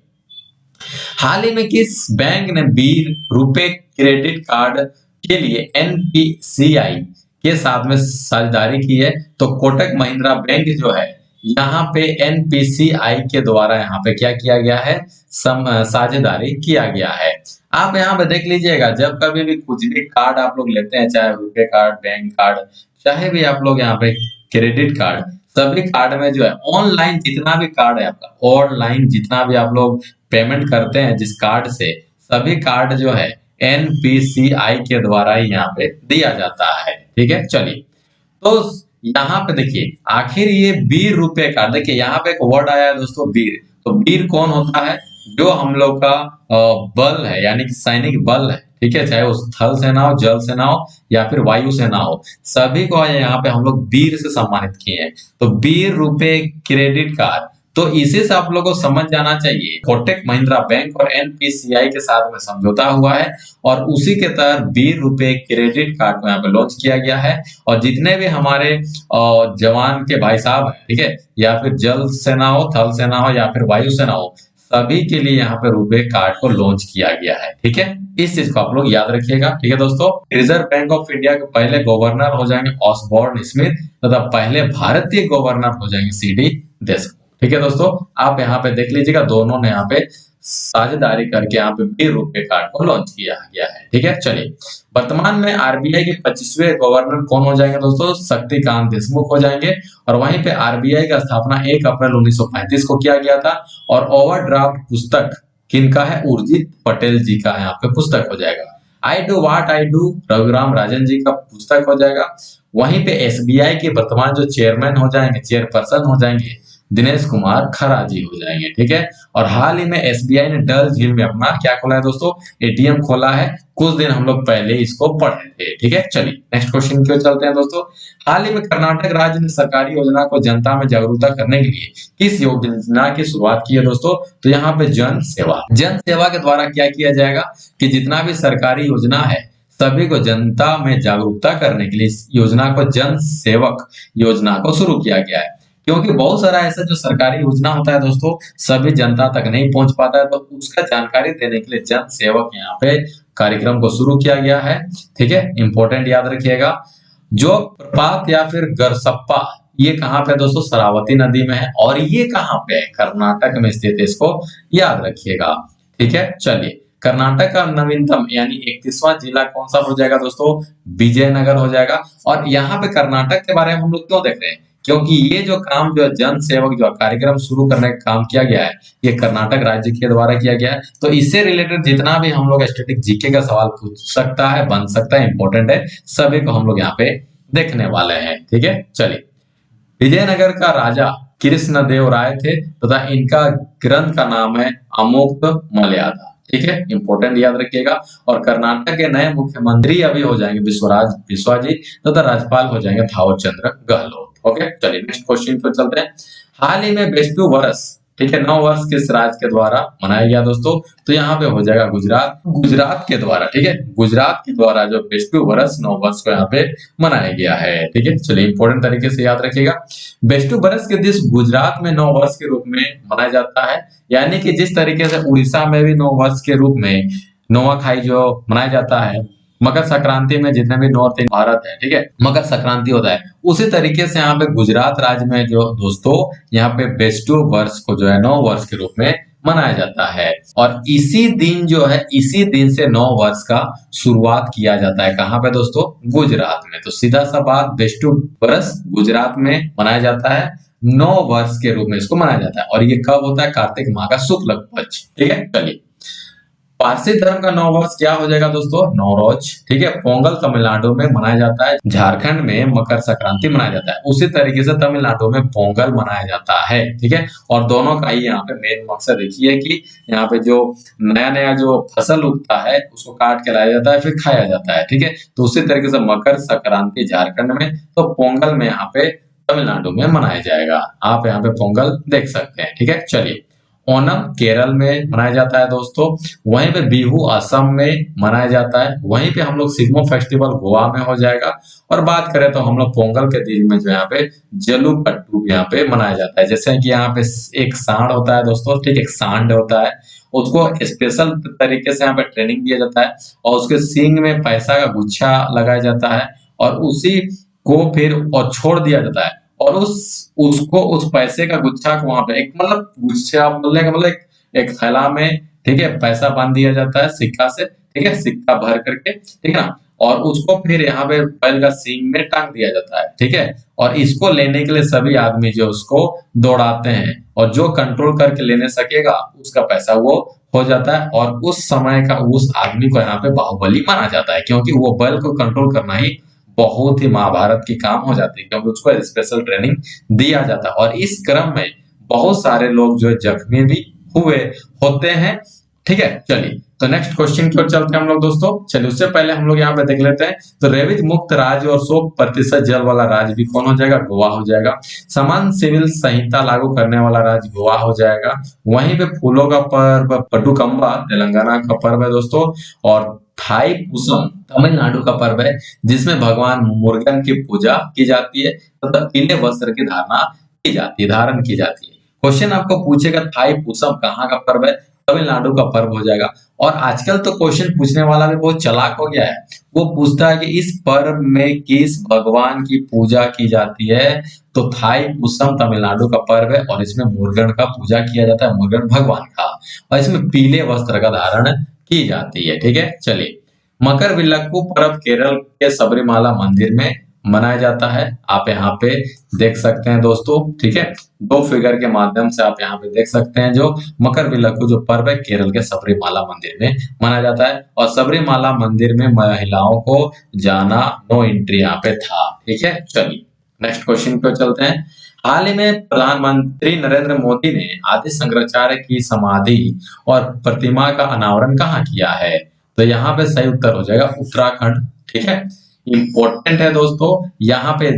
हाल ही में किस बैंक ने 20 रुपए क्रेडिट कार्ड के लिए एनपीसीआई के साथ में साझेदारी की है? तो कोटक महिंद्रा बैंक जो है, यहाँ पे एनपीसीआई के द्वारा यहाँ पे क्या किया गया है, साझेदारी किया गया है। आप यहाँ पे देख लीजिएगा, जब कभी भी कुछ भी कार्ड आप लोग लेते हैं, चाहे रुपए कार्ड, बैंक कार्ड, चाहे भी आप लोग यहाँ पे क्रेडिट कार्ड, सभी कार्ड में जो है ऑनलाइन जितना भी कार्ड है आपका, ऑनलाइन जितना भी आप लोग पेमेंट करते हैं जिस कार्ड से, सभी कार्ड जो है एनपीसीआई के द्वारा ही यहाँ पे दिया जाता है। ठीक है, चलिए। तो यहाँ पे देखिए, आखिर ये 20 रुपए कार्ड, देखिए यहाँ पे एक वर्ड आया है दोस्तों, वीर। तो वीर कौन होता है? जो हम लोग का बल है, यानी कि सैनिक बल है। ठीक है, चाहे वो थल सेना हो, जल सेना हो या फिर वायु सेना हो, सभी को यहाँ पे हम लोग वीर से सम्मानित किए हैं। तो 20 रुपए क्रेडिट कार्ड, तो इसी से आप लोगों को समझ जाना चाहिए, कोटक महिंद्रा बैंक और एनपीसीआई के साथ में समझौता हुआ है और उसी के तहत 20 रुपए क्रेडिट कार्ड को यहाँ पे लॉन्च किया गया है। और जितने भी हमारे जवान के भाई साहब हैं, ठीक है, या फिर जल सेना हो, थल सेना हो या फिर वायु सेना हो, सभी के लिए यहाँ पे रुपए कार्ड को लॉन्च किया गया है। ठीक है, इस चीज को आप लोग याद रखिएगा। ठीक है दोस्तों, रिजर्व बैंक ऑफ इंडिया के पहले गवर्नर हो जाएंगे ऑसबोर्न स्मिथ तथा पहले भारतीय गवर्नर हो जाएंगे सीडी देशमुख। ठीक है दोस्तों, आप यहाँ पे देख लीजिएगा, दोनों ने यहाँ पे साझेदारी करके यहाँ पे 20 रुपए कार्ड को लॉन्च किया गया है। ठीक है, चलिए। वर्तमान में आरबीआई के 25वें गवर्नर कौन हो जाएंगे दोस्तों? शक्तिकांत देशमुख हो जाएंगे। और वहीं पे आरबीआई का स्थापना 1 अप्रैल 1935 को किया गया था। और ओवरड्राफ्ट पुस्तक किनका है? उर्जित पटेल जी का यहाँ पे पुस्तक हो जाएगा। I do what I do Raghuram Rajan ji का पुस्तक हो जाएगा। वहीं पे एसबीआई के वर्तमान जो चेयरमैन हो जाएंगे, चेयरपर्सन हो जाएंगे, दिनेश कुमार खरा जी हो जाएंगे। ठीक है, और हाल ही में एसबीआई ने डल झील में अपना क्या खोला है दोस्तों? एटीएम खोला है। कुछ दिन हम लोग पहले इसको पढ़े थे। ठीक है, चलिए नेक्स्ट क्वेश्चन की ओर चलते हैं दोस्तों। हाल ही में कर्नाटक राज्य ने सरकारी योजना को जनता में जागरूकता करने के लिए किस योजना की शुरुआत की है दोस्तों? तो यहाँ पे जन सेवा, जन सेवा के द्वारा क्या किया जाएगा कि जितना भी सरकारी योजना है, सभी को जनता में जागरूकता करने के लिए इस योजना को जन सेवक योजना को शुरू किया गया है। क्योंकि बहुत सारा ऐसा जो सरकारी योजना होता है दोस्तों, सभी जनता तक नहीं पहुंच पाता है, तो उसका जानकारी देने के लिए जन सेवक यहाँ पे कार्यक्रम को शुरू किया गया है। ठीक है, इंपॉर्टेंट याद रखिएगा। जो प्रपात या फिर गरसप्पा, ये कहाँ पे दोस्तों? शरावती नदी में है। और ये कहाँ पे है? कर्नाटक में स्थित है, इसको याद रखिएगा। ठीक है, चलिए। कर्नाटक का नवीनतम यानी 31वां जिला कौन सा हो जाएगा दोस्तों? विजयनगर हो जाएगा। और यहाँ पे कर्नाटक के बारे में हम लोग क्यों देख रहे हैं? क्योंकि ये जो काम जो जन सेवक जो कार्यक्रम शुरू करने का काम किया गया है, ये कर्नाटक राज्य के द्वारा किया गया है। तो इससे रिलेटेड जितना भी हम लोग स्टैटिक जीके का सवाल पूछ सकता है, बन सकता है, इंपॉर्टेंट है, सभी को हम लोग यहाँ पे देखने वाले हैं। ठीक है, चलिए। विजयनगर का राजा कृष्ण देव राय थे तथा इनका ग्रंथ का नाम है अमुक्त मर्यादा। ठीक है, इंपॉर्टेंट याद रखिएगा। और कर्नाटक के नए मुख्यमंत्री अभी हो जाएंगे विश्वराज बिस्वा जी तथा राज्यपाल हो जाएंगे थावर चंद्र गहलोत। ओके, चलिए नेक्स्ट क्वेश्चन पर चलते हैं। हाल ही में बेस्टू वर्ष, ठीक है, 9 वर्ष किस राज्य के द्वारा मनाया गया दोस्तों? तो यहाँ पे हो जाएगा गुजरात, गुजरात के द्वारा। ठीक है, गुजरात के द्वारा जो बेस्टू वर्ष 9 वर्ष को यहाँ पे मनाया गया है। ठीक है, चलिए इंपॉर्टेंट तरीके से याद रखिएगा। बेस्टू वर्ष के दिन गुजरात में 9 वर्ष के रूप में मनाया जाता है। यानी कि जिस तरीके से उड़ीसा में भी 9 वर्ष के रूप में नोआखाई जो मनाया जाता है, मकर संक्रांति में जितने भी नॉर्थ भारत है, ठीक है, मकर संक्रांति होता है, उसी तरीके से यहाँ पे गुजरात राज्य में जो दोस्तों यहाँ पे बेस्टू वर्ष को जो है 9 वर्ष के रूप में मनाया जाता है। और इसी दिन जो है, इसी दिन से 9 वर्ष का शुरुआत किया जाता है। कहाँ पे दोस्तों? गुजरात में। तो सीधा सा बात, बेस्टू वर्ष गुजरात में मनाया जाता है, 9 वर्ष के रूप में इसको मनाया जाता है। और ये कब होता है? कार्तिक माह का शुक्ल पक्ष। ठीक है, चलिए। पारसी धर्म का नव वर्ष क्या हो जाएगा दोस्तों? नवरोज। ठीक है, पोंगल तमिलनाडु में मनाया जाता है, झारखंड में मकर संक्रांति मनाया जाता है, उसी तरीके से तमिलनाडु में पोंगल मनाया जाता है। ठीक है, और दोनों का ही यहाँ पे मेन मकसद एक ही है कि यहाँ पे जो नया नया जो फसल उगता है उसको काट के लाया जाता है, फिर खाया जाता है। ठीक है, तो उसी तरीके से मकर संक्रांति झारखंड में, तो पोंगल में यहाँ पे तमिलनाडु में मनाया जाएगा। आप यहाँ पे पोंगल देख सकते हैं। ठीक है, चलिए, ओणम केरल में मनाया जाता है दोस्तों, वहीं पे बिहू असम में मनाया जाता है, वहीं पे हम लोग सिग्मो फेस्टिवल गोवा में हो जाएगा। और बात करें तो हम लोग पोंगल के दिन में जो यहाँ पे जल्लीकट्टू यहाँ पे मनाया जाता है। जैसे कि यहाँ पे एक सांड होता है दोस्तों, ठीक, एक सांड होता है, उसको स्पेशल तरीके से यहाँ पे ट्रेनिंग दिया जाता है और उसके सींग में पैसा का गुच्छा लगाया जाता है और उसी को फिर और छोड़ दिया जाता है और उसको उस पैसे का गुच्छा को वहां पे एक मतलब गुच्छा बोलने का मतलब एक थैला में, ठीक है, पैसा बांध दिया जाता है सिक्का से, ठीक है, सिक्का भर करके, ठीक है ना, और उसको फिर यहाँ पे बैल का सींग में टांग दिया जाता है। ठीक है, और इसको लेने के लिए सभी आदमी जो उसको दौड़ाते हैं और जो कंट्रोल करके लेने सकेगा उसका पैसा वो हो जाता है। और उस समय का उस आदमी को यहाँ पे बाहुबली माना जाता है, क्योंकि वो बैल को कंट्रोल करना ही बहुत ही महाभारत की काम हो जाती है, क्योंकि उसको स्पेशल ट्रेनिंग दिया जाता है। और इस क्रम में बहुत सारे लोग जो जख्मी भी हुए होते हैं। ठीक है, चलिए, तो नेक्स्ट क्वेश्चन की ओर चलते हैं हम लोग दोस्तों। चलिए, उससे पहले हम लोग यहाँ पे देख लेते हैं, तो रेबिज मुक्त राज्य और 100% जल वाला राज्य भी कौन हो जाएगा? गोवा हो जाएगा। समान सिविल संहिता लागू करने वाला राज्य गोवा हो जाएगा। वहीं पे फूलों का पर्व पटुकम्बा तेलंगाना का पर्व है दोस्तों। और थाई पुसम तमिलनाडु का पर्व है, जिसमें भगवान मुर्गन की पूजा की जाती है तथा पीले वस्त्र की धारण की जाती है। क्वेश्चन आपको पूछेगा थाई पुसम कहाँ का पर्व है? तमिलनाडु का पर्व हो जाएगा। और आजकल तो क्वेश्चन पूछने वाला भी बहुत चालाक हो गया है, वो पूछता है कि इस पर्व में किस भगवान की पूजा की जाती है? तो थाई पुसम तमिलनाडु का पर्व है और इसमें मुर्गन का पूजा किया जाता है, मुर्गन भगवान का, और इसमें पीले वस्त्र का धारण की जाती है। ठीक है, चलिए, मकर विलक्कू पर्व केरल के सबरीमाला मंदिर में मनाया जाता है। आप यहाँ पे देख सकते हैं दोस्तों। ठीक है, दो फिगर के माध्यम से आप यहाँ पे देख सकते हैं जो मकर विलक्कू जो पर्व है केरल के सबरीमाला मंदिर में मनाया जाता है। और सबरीमाला मंदिर में महिलाओं को जाना नो एंट्री यहाँ पे था। ठीक है, चलिए, नेक्स्ट क्वेश्चन पे चलते हैं। हाल ही में प्रधानमंत्री नरेंद्र मोदी ने आदि शंकराचार्य की समाधि और प्रतिमा का अनावरण कहाँ किया है? तो यहाँ पे सही उत्तर हो जाएगा उत्तराखंड। ठीक है, इंपॉर्टेंट है दोस्तों। यहाँ पे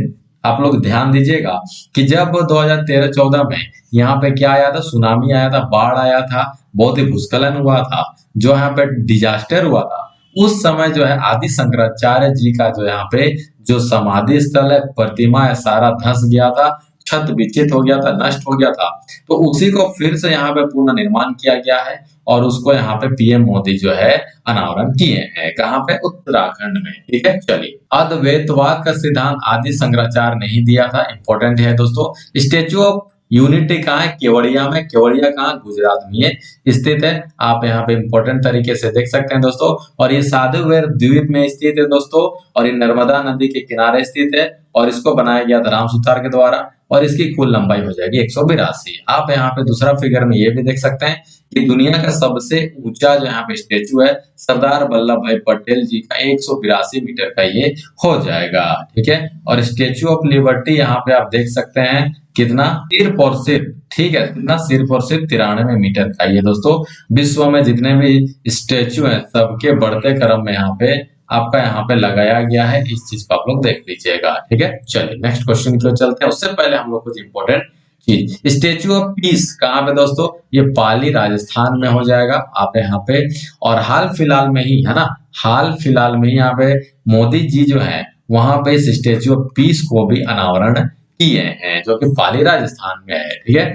आप लोग ध्यान दीजिएगा कि जब 2013-14 में यहाँ पे क्या आया था? सुनामी आया था, बाढ़ आया था, बहुत ही भूस्खलन हुआ था, जो यहाँ पे डिजास्टर हुआ था। उस समय जो है आदि शंकराचार्य जी का जो यहाँ पे जो समाधि स्थल है, प्रतिमा है, सारा धंस गया था, छत विचित हो गया था, नष्ट हो गया था। तो उसी को फिर से यहाँ पे पुनः निर्माण किया गया है और उसको यहाँ पे पीएम मोदी जो है अनावरण किए हैं। कहाँ पे? उत्तराखंड में। ठीक है, चलिए, अद्वैतवाद का सिद्धांत आदि शंकराचार्य नहीं दिया था। इंपॉर्टेंट है दोस्तों। स्टेच्यू ऑफ यूनिटी कहाँ है? केवड़िया में। केवड़िया कहाँ? गुजरात में स्थित है। आप यहाँ पे इंपॉर्टेंट तरीके से देख सकते हैं दोस्तों। और ये साधुवेर द्वीप में स्थित है दोस्तों, और ये नर्मदा नदी के किनारे स्थित है और इसको बनाया गया था राम सुतार के द्वारा। और इसकी कुल लंबाई हो जाएगी 182। आप यहाँ पे दूसरा फिगर में ये भी देख सकते हैं कि दुनिया का सबसे ऊंचा जो यहाँ पे स्टेचू है सरदार वल्लभ भाई पटेल जी का 182 मीटर का ये हो जाएगा। ठीक है, और स्टेचू ऑफ लिबर्टी यहाँ पे आप देख सकते हैं कितना? सिर्फ और सिर्फ, ठीक है, कितना? सिर्फ और सिर्फ 93 मीटर का ये दोस्तों। विश्व में जितने भी स्टेचू हैं सबके बढ़ते क्रम में यहाँ पे आपका यहाँ पे लगाया गया है। इस चीज को आप लोग देख लीजिएगा। ठीक है, चलिए, नेक्स्ट क्वेश्चन की ओर चलते हैं। उससे पहले हम लोग कुछ इंपॉर्टेंट चीज, स्टेच्यू ऑफ पीस कहाँ पे दोस्तों? ये पाली राजस्थान में हो जाएगा। आप यहाँ पे, और हाल फिलहाल में ही है ना, हाल फिलहाल में ही यहाँ पे मोदी जी जो है वहां पे इस स्टेच्यू ऑफ पीस को भी अनावरण किए हैं, जो कि पाली राजस्थान में है। ठीक है,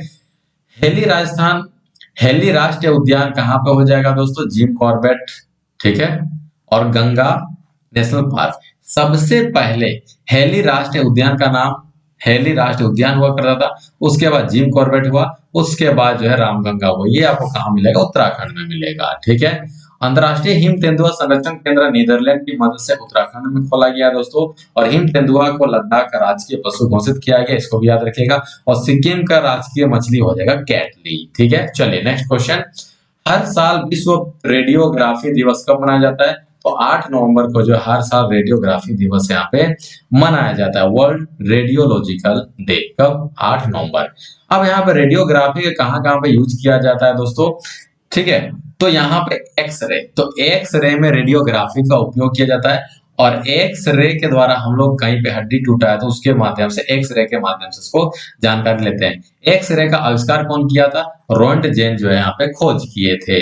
हेली राष्ट्रीय उद्यान कहाँ पे हो जाएगा दोस्तों? Jim Corbett. ठीक है, और गंगा नेशनल पार्क। सबसे पहले हेली राष्ट्रीय उद्यान का नाम हेली राष्ट्रीय उद्यान हुआ करता था, उसके बाद जिम कॉर्बेट हुआ, उसके बाद जो है रामगंगा हुआ। ये आपको कहाँ मिलेगा? उत्तराखंड में मिलेगा। ठीक है, अंतरराष्ट्रीय हिम तेंदुआ संरक्षण केंद्र नीदरलैंड की मदद से उत्तराखंड में खोला गया दोस्तों। और हिम तेंदुआ को लद्दाख का राजकीय पशु घोषित किया गया, इसको भी याद रखिएगा। और सिक्किम का राजकीय मछली हो जाएगा कैटली। ठीक है, चलिए, नेक्स्ट क्वेश्चन। हर साल विश्व रेडियोग्राफी दिवस कब मनाया जाता है? तो 8 नवंबर को जो हर साल रेडियोग्राफी दिवस यहाँ पे मनाया जाता है, वर्ल्ड रेडियोलॉजिकल डे। कब? 8 नवंबर। अब यहाँ पे रेडियोग्राफी के कहाँ-कहाँ पे यूज किया जाता है दोस्तों? ठीक है, तो यहाँ पे एक्स-रे, तो एक्स-रे में रेडियोग्राफी का उपयोग किया जाता है और एक्स-रे के द्वारा हम लोग कहीं पे हड्डी टूटा है तो उसके माध्यम से एक्स-रे के माध्यम से उसको जानकारी लेते हैं। एक्स-रे का आविष्कार कौन किया था? रोंटगेन जो है यहाँ पे खोज किए थे।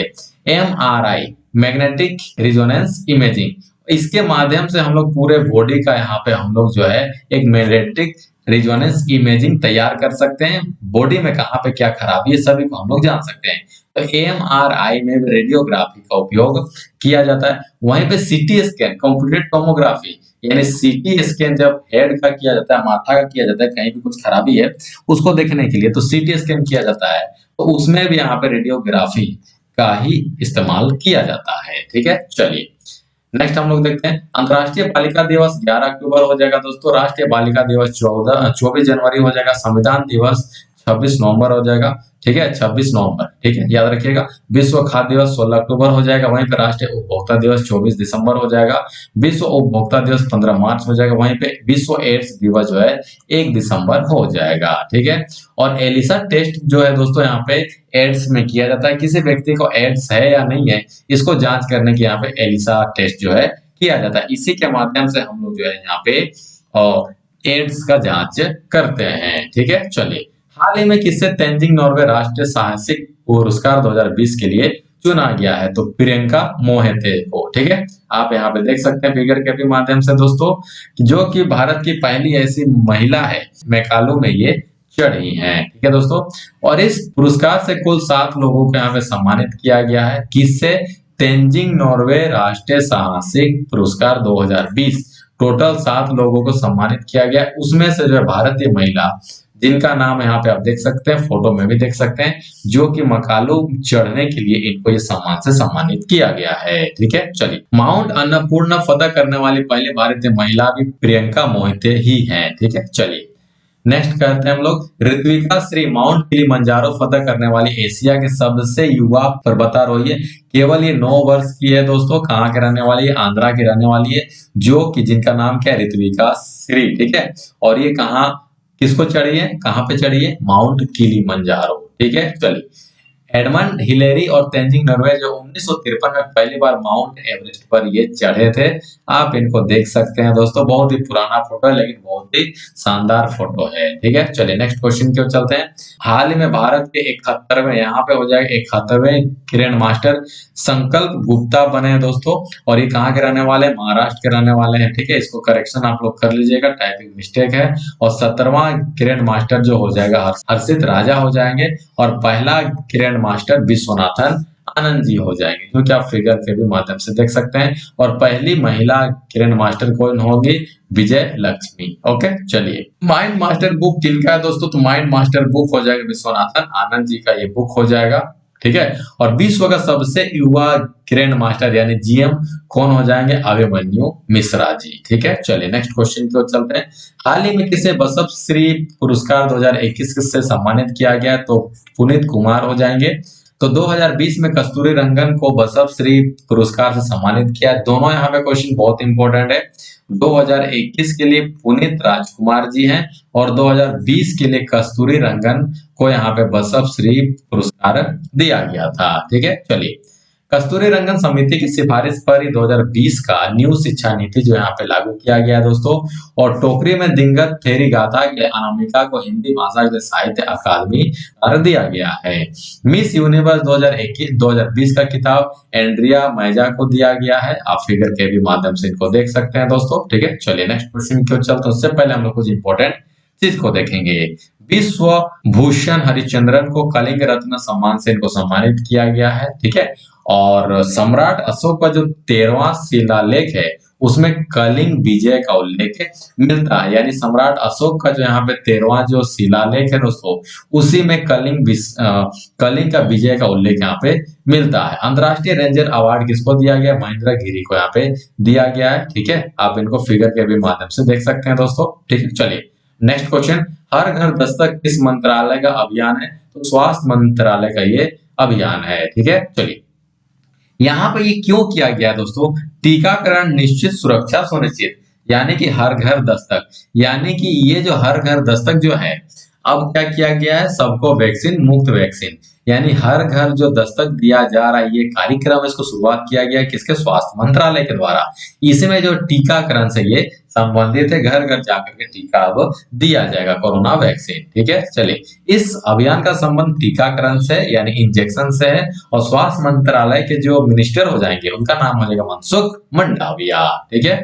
एमआरआई, मैग्नेटिक रेजोनेंस इमेजिंग, इसके माध्यम से हम लोग पूरे बॉडी का यहाँ पे हम लोग जो है एक मैग्नेटिक रेजोनेंस इमेजिंग तैयार कर सकते हैं। बॉडी में कहाँ पे क्या खराबी है सभी को हम लोग जान सकते हैं। तो एमआरआई में रेडियोग्राफी का उपयोग किया जाता है। वहीं पे सीटी स्कैन, कंप्यूटेड टोमोग्राफी, यानी सीटी स्कैन जब हेड का किया जाता है, माथा का किया जाता है, कहीं भी कुछ खराबी है उसको देखने के लिए तो सीटी स्कैन किया जाता है, तो उसमें भी यहाँ पे रेडियोग्राफी का ही इस्तेमाल किया जाता है। ठीक है, चलिए नेक्स्ट हम लोग देखते हैं अंतर्राष्ट्रीय बालिका दिवस 11 अक्टूबर हो जाएगा दोस्तों, राष्ट्रीय बालिका दिवस 24 जनवरी हो जाएगा, संविधान दिवस 26 नवंबर हो जाएगा। ठीक है, 26 नवंबर, ठीक है, याद रखिएगा। विश्व खाद्य दिवस 16 अक्टूबर हो जाएगा, वहीं पे राष्ट्रीय उपभोक्ता दिवस 24 दिसंबर हो जाएगा, विश्व उपभोक्ता दिवस 15 मार्च हो जाएगा, वहीं पे विश्व एड्स दिवस जो है 1 दिसंबर हो जाएगा। ठीक है, और एलिसा टेस्ट जो है दोस्तों यहाँ पे एड्स में किया जाता है, किसी व्यक्ति को एड्स है या नहीं है इसको जांच करने के यहाँ पे एलिसा टेस्ट जो है किया जाता है। इसी के माध्यम से हम लोग जो है यहाँ पे एड्स का जांच करते हैं। ठीक है, चलिए हाल ही में किससे तेंजिंग नॉर्वे राष्ट्रीय साहसिक पुरस्कार 2020 के लिए चुना गया है? तो प्रियंका मोहिते को। ठीक है, आप यहाँ पे देख सकते हैं फिगर के भी माध्यम से दोस्तों, जो कि भारत की पहली ऐसी महिला है मैकालू में ये चढ़ी हैं। ठीक है दोस्तों, और इस पुरस्कार से कुल 7 लोगों को यहाँ पे सम्मानित किया गया है। किससे? तेंजिंग नॉर्वे राष्ट्रीय साहसिक पुरस्कार 2020, टोटल 7 लोगों को सम्मानित किया गया। उसमें से जो है भारतीय महिला, जिनका नाम यहाँ पे आप देख सकते हैं, फोटो में भी देख सकते हैं, जो कि मकालू चढ़ने के लिए इनको ये सम्मान से सम्मानित किया गया है। ठीक है, चलिए माउंट अन्नपूर्णा फतह करने वाली पहली भारतीय महिला भी प्रियंका मोहिते ही हैं। ठीक है, चलिए नेक्स्ट करते हैं हम लोग ऋत्विका श्री माउंट किलिमंजारो फतह करने वाली एशिया के सबसे युवा पर्वतारोही है। केवल ये 9 वर्ष की है दोस्तों, कहाँ के रहने वाली है? आंध्रा की रहने वाली है, जो कि जिनका नाम क्या है? ऋत्विका श्री। ठीक है, और ये कहाँ किसको चढ़ी है? कहाँ पे चढ़ी है? Mount Kilimanjaro. ठीक है, चलिए एडमंड हिलेरी और तेंजिंग नॉर्वे जो 1953 में पहली बार माउंट एवरेस्ट पर ये चढ़े थे, आप इनको देख सकते हैं दोस्तों। बहुत ही पुराना फोटो है लेकिन बहुत ही शानदार फोटो है। ठीक है, चलिए नेक्स्ट क्वेश्चन की ओर चलते हैं। हाल ही में भारत के 71वें यहाँ पे हो जाएगा 71वें ग्रैंड मास्टर संकल्प गुप्ता बने हैं दोस्तों, और ये कहाँ के रहने वाले हैं? महाराष्ट्र के रहने वाले हैं। ठीक है, इसको करेक्शन आप लोग कर लीजिएगा, टाइपिंग मिस्टेक है। और 17वां ग्रैंड मास्टर जो हो जाएगा हर्षित राजा हो जाएंगे, और पहला ग्रैंड मास्टर विश्वनाथन आनंद जी हो जाएंगे, क्योंकि आप फिगर के भी माध्यम से देख सकते हैं। और पहली महिला ग्रैंड मास्टर कौन होगी? विजय लक्ष्मी। ओके, चलिए माइंड मास्टर बुक किनका है दोस्तों? तो माइंड मास्टर बुक हो जाएगा विश्वनाथन आनंद जी का, ये बुक हो जाएगा। ठीक है, और विश्व का सबसे युवा ग्रैंड मास्टर यानी जीएम कौन हो जाएंगे? अभिमन्यु मिश्रा जी। ठीक है, चलिए नेक्स्ट क्वेश्चन की ओर चलते हैं। हाल ही में किसे बसव श्री पुरस्कार 2021 से सम्मानित किया गया? तो पुनीत कुमार हो जाएंगे। तो 2020 में कस्तूरी रंगन को बसव श्री पुरस्कार से सम्मानित किया। दोनों यहाँ पे क्वेश्चन बहुत इंपॉर्टेंट है। 2021 के लिए पुनीत राजकुमार जी हैं और 2020 के लिए कस्तूरी रंगन को यहाँ पे बसव श्री पुरस्कार दिया गया था। ठीक है, चलिए कस्तूरी रंगन समिति की सिफारिश पर ही 2020 का न्यू शिक्षा नीति जो यहाँ पे लागू किया गया है दोस्तों। और टोकरी में दिंगत फेरी गाथा के अनामिका को हिंदी भाषा के साहित्य अकादमी द्वारा दिया गया है। मिस यूनिवर्स 2020 का खिताब एंड्रिया मैजा को दिया गया है। आप फिगर के भी माध्यम से इनको देख सकते हैं दोस्तों। ठीक है, चलिए नेक्स्ट क्वेश्चन की ओर चलते हैं। उससे पहले हम लोग कुछ इंपॉर्टेंट चीज को देखेंगे। विश्व भूषण हरिश्चंद्रन को कलिंग रत्न सम्मान से इनको सम्मानित किया गया है। ठीक है, और सम्राट अशोक का जो 13वां शिलालेख है उसमें कलिंग विजय का उल्लेख मिलता है, यानी सम्राट अशोक का जो यहाँ पे 13वां जो शिलालेख है दोस्तों, उसी में कलिंग का विजय का उल्लेख यहाँ पे मिलता है। अंतरराष्ट्रीय रेंजर अवार्ड किसको दिया गया? महेंद्र गिरी को यहाँ पे दिया गया है। ठीक है, आप इनको फिगर के भी माध्यम से देख सकते हैं दोस्तों। ठीक है, चलिए नेक्स्ट क्वेश्चन, हर घर दस्तक किस मंत्रालय का अभियान है? तो स्वास्थ्य मंत्रालय का ये अभियान है। ठीक है, चलिए यहाँ पे ये क्यों किया गया दोस्तों? टीकाकरण निश्चित सुरक्षा सुनिश्चित, यानी कि हर घर दस्तक, यानी कि ये जो हर घर दस्तक जो है, अब क्या किया गया है, सबको वैक्सीन मुफ्त वैक्सीन, यानी हर घर जो दस्तक दिया जा रहा है, ये कार्यक्रम इसको शुरुआत किया गया है किसके? स्वास्थ्य मंत्रालय के द्वारा। इसमें जो टीकाकरण से ये संबंधित है, घर घर जाकर के टीका अब दिया जाएगा, कोरोना वैक्सीन। ठीक है, चलिए इस अभियान का संबंध टीकाकरण से यानी इंजेक्शन से है, और स्वास्थ्य मंत्रालय के जो मिनिस्टर हो जाएंगे उनका नाम हो जाएगा मनसुख मंडाविया। ठीक है,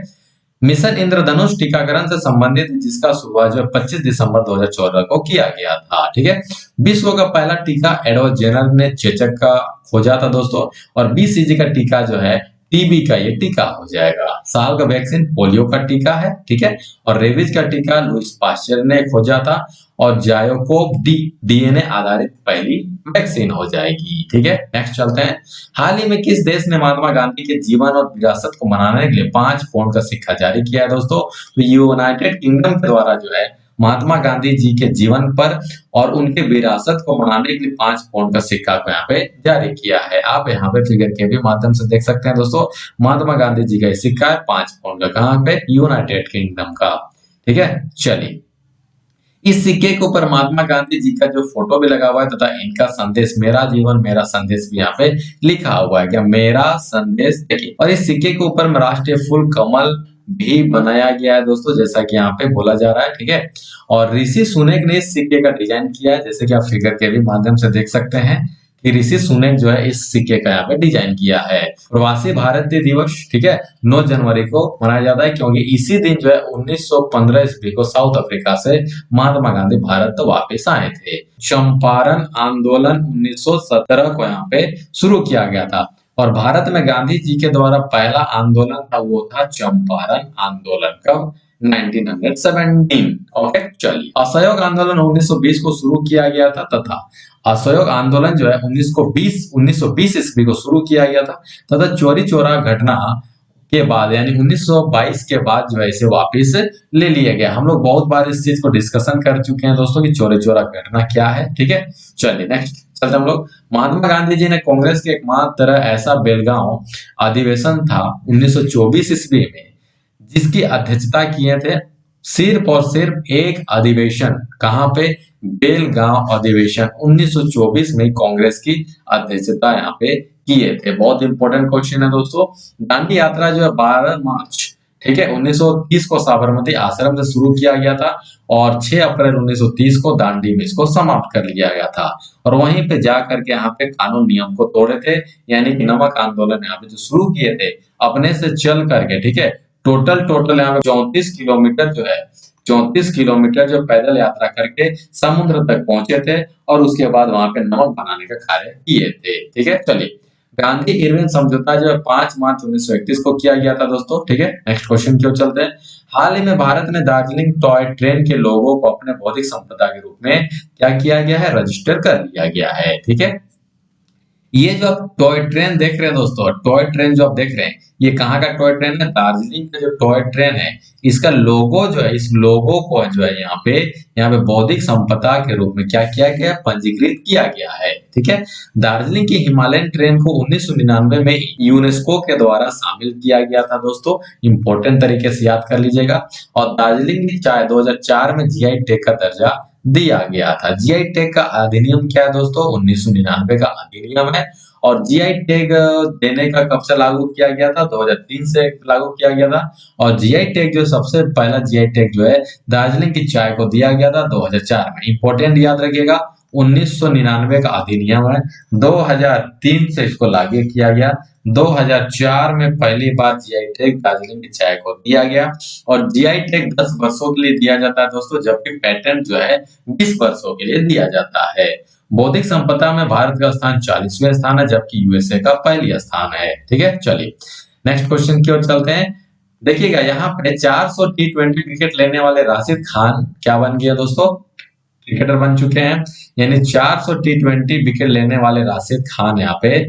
मिशन इंद्रधनुष टीकाकरण से संबंधित है, जिसका शुरुआत जो 25 दिसंबर 2014 को किया गया था। ठीक है, विश्व का पहला टीका एडवर्ड जेनर ने चेचक का खोजा था दोस्तों, और बीसीजी का टीका जो है टीबी का ये टीका हो जाएगा। साल का वैक्सीन पोलियो का टीका है। ठीक है, और रेबीज का टीका लुइस पास्चर ने खोजा था, और जायोकोव डी डीएनए आधारित पहली वैक्सीन हो जाएगी। ठीक है, नेक्स्ट चलते हैं। हाल ही में किस देश ने महात्मा गांधी के जीवन और विरासत को मनाने के लिए 5 पौंड का सिक्का जारी किया है दोस्तों? तो यूनाइटेड किंगडम के द्वारा जो है महात्मा गांधी जी के जीवन पर और उनके विरासत को मनाने के लिए 5 पौंड का सिक्का को यहाँ पे जारी किया है। आप यहाँ पे फिगर के भी माध्यम से देख सकते हैं दोस्तों, महात्मा गांधी जी का सिक्का है 5 पौंड का, कहाँ पे? यूनाइटेड किंगडम का। ठीक है, चलिए इस सिक्के के ऊपर महात्मा गांधी जी का जो फोटो भी लगा हुआ है तथा इनका संदेश मेरा जीवन मेरा संदेश भी यहाँ पे लिखा हुआ है, क्या? मेरा संदेश। देखिए, और इस सिक्के के ऊपर में राष्ट्रीय फूल कमल भी बनाया गया है दोस्तों, जैसा कि यहाँ पे बोला जा रहा है। ठीक है, और ऋषि सुनक ने इस सिक्के का डिजाइन किया है, जैसे कि आप फिगर के भी माध्यम से देख सकते हैं कि ऋषि सुनक जो है इस सिक्के का यहाँ पे डिजाइन किया है। प्रवासी भारतीय दिवस, ठीक है, 9 जनवरी को मनाया जाता है, क्योंकि इसी दिन जो है 1915 ईस्वी को साउथ अफ्रीका से महात्मा गांधी भारत वापस आए थे। चंपारण आंदोलन 1917 को यहाँ पे शुरू किया गया था, और भारत में गांधी जी के द्वारा पहला आंदोलन था वो था चंपारण आंदोलन। कब? 1917। ओके, चलिए असहयोग आंदोलन 1920 को शुरू किया गया था, तथा असहयोग आंदोलन जो है 1920 ईस्वी को शुरू किया गया था, तथा चोरी चोरा घटना के बाद यानी 1922 के बाद जो है इसे वापस ले लिया गया। हम लोग बहुत बार इस चीज को डिस्कशन कर चुके हैं दोस्तों कि चोरी चोरा घटना क्या है। ठीक है, चलिए नेक्स्ट चलते हम लोग। महात्मा गांधी जी ने कांग्रेस के एकमात्र ऐसा बेलगांव अधिवेशन था 1924 ईस्वी में, जिसकी अध्यक्षता किए थे सिर्फ और सिर्फ एक अधिवेशन, कहां पे? बेलगांव अधिवेशन 1924 में कांग्रेस की अध्यक्षता यहाँ पे किए थे। बहुत इंपॉर्टेंट क्वेश्चन है दोस्तों। दांडी यात्रा जो है 12 मार्च, ठीक है, 1930 को साबरमती आश्रम से शुरू किया गया था, और 6 अप्रैल 1930 को दांडी में इसको समाप्त कर लिया गया था, और वहीं पे जाकर के यहाँ पे कानून नियम को तोड़े थे, यानी कि नमक आंदोलन यहाँ पे जो शुरू किए थे अपने से चल करके। ठीक है, टोटल यहाँ पे 34 किलोमीटर जो है 34 किलोमीटर जो पैदल यात्रा करके समुद्र तक पहुंचे थे, और उसके बाद वहां पे नमक बनाने का कार्य किए थे। ठीक है, चलिए गांधी इरविन समझौता जो है 5 मार्च 1931 को किया गया था दोस्तों। ठीक है, नेक्स्ट क्वेश्चन की ओर चलते हैं। हाल ही में भारत ने दार्जिलिंग टॉय ट्रेन के लोगों को अपने बौद्धिक संपदा के रूप में क्या किया गया है? रजिस्टर कर लिया गया है। ठीक है, ये जो आप टॉय ट्रेन देख रहे हैं दोस्तों, टॉय ट्रेन जो आप देख रहे हैं, ये कहाँ का टॉय ट्रेन है? दार्जिलिंग का जो टॉय ट्रेन है, इसका लोगो जो है, इस लोगो को जो है यहाँ पे बौद्धिक संपदा के रूप में क्या किया गया? पंजीकृत किया गया है। ठीक है, दार्जिलिंग की हिमालयन ट्रेन को 1999 में यूनेस्को के द्वारा शामिल किया गया था दोस्तों, इंपॉर्टेंट तरीके से याद कर लीजिएगा। और दार्जिलिंग की चाय 2004 में जीआई टैग का दर्जा दिया गया था। जीआई टैग का अधिनियम क्या है दोस्तों? 1999 का अधिनियम है, और जीआई टैग देने का कब से लागू किया गया था? 2003 से लागू किया गया था। और जीआई टैग जो सबसे पहला जीआई टैग जो है दार्जिलिंग की चाय को दिया गया था 2004 में। इंपॉर्टेंट याद रखिएगा, 1999 का अधिनियम है, 2003 से इसको लागू किया गया, 2004 में पहली बार जीआई टैग दार्जिलिंग की चाय को दिया गया। और जीआई टैग 10 वर्षों के लिए दिया जाता है दोस्तों, जबकि पेटेंट जो है 20 वर्षों के लिए दिया जाता है। बौद्धिक संपदा में भारत का स्थान 40वें स्थान है, जबकि यूएसए का पहली स्थान है। ठीक है, चलिए नेक्स्ट क्वेश्चन की ओर चलते हैं। देखिएगा यहाँ पे 400 T20 विकेट लेने वाले राशिद खान क्या बन गया दोस्तों? क्रिकेटर बन चुके हैं, यानी 400 T20 विकेट लेने वाले राशिद खान यहाँ पे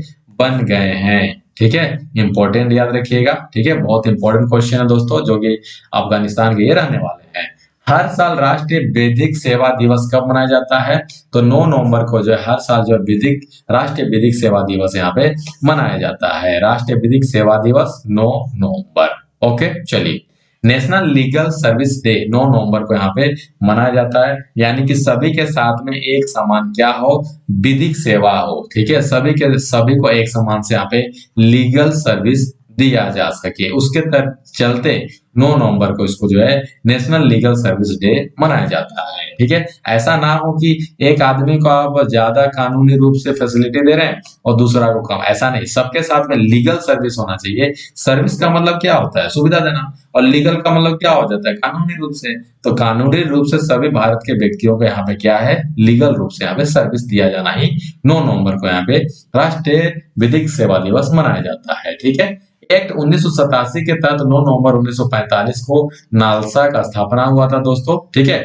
बन गए हैं। ठीक है, इंपॉर्टेंट याद रखिएगा। ठीक है, बहुत इंपॉर्टेंट क्वेश्चन है दोस्तों, जो कि अफगानिस्तान के ये रहने वाले हैं। हर साल राष्ट्रीय विधिक सेवा दिवस कब मनाया जाता है? तो 9 नवंबर को जो है हर साल जो है विधिक राष्ट्रीय विधिक सेवा दिवस यहाँ पे मनाया जाता है। राष्ट्रीय विधिक सेवा दिवस 9 नवंबर। ओके, चलिए। नेशनल लीगल सर्विस डे 9 नवंबर को यहाँ पे मनाया जाता है, यानी कि सभी के साथ में एक समान क्या हो? विधिक सेवा हो। ठीक है, सभी को एक समान से यहाँ पे लीगल सर्विस दिया जा सके, उसके चलते 9 नवंबर को इसको जो है नेशनल लीगल सर्विस डे मनाया जाता है। ठीक है, ऐसा ना हो कि एक आदमी को आप ज्यादा कानूनी रूप से फैसिलिटी दे रहे हैं और दूसरा को कम, ऐसा नहीं, सबके साथ में लीगल सर्विस होना चाहिए। सर्विस का मतलब क्या होता है? सुविधा देना, और लीगल का मतलब क्या हो जाता है? कानूनी रूप से। तो कानूनी रूप से सभी भारत के व्यक्तियों को यहाँ पे क्या है? लीगल रूप से यहाँ पे सर्विस दिया जाना ही 9 नवंबर को यहाँ पे राष्ट्रीय विधिक सेवा दिवस मनाया जाता है। ठीक है, एक्ट 1987 के तहत 9 नवंबर 1945 को नालसा का स्थापना हुआ था दोस्तों। ठीक है,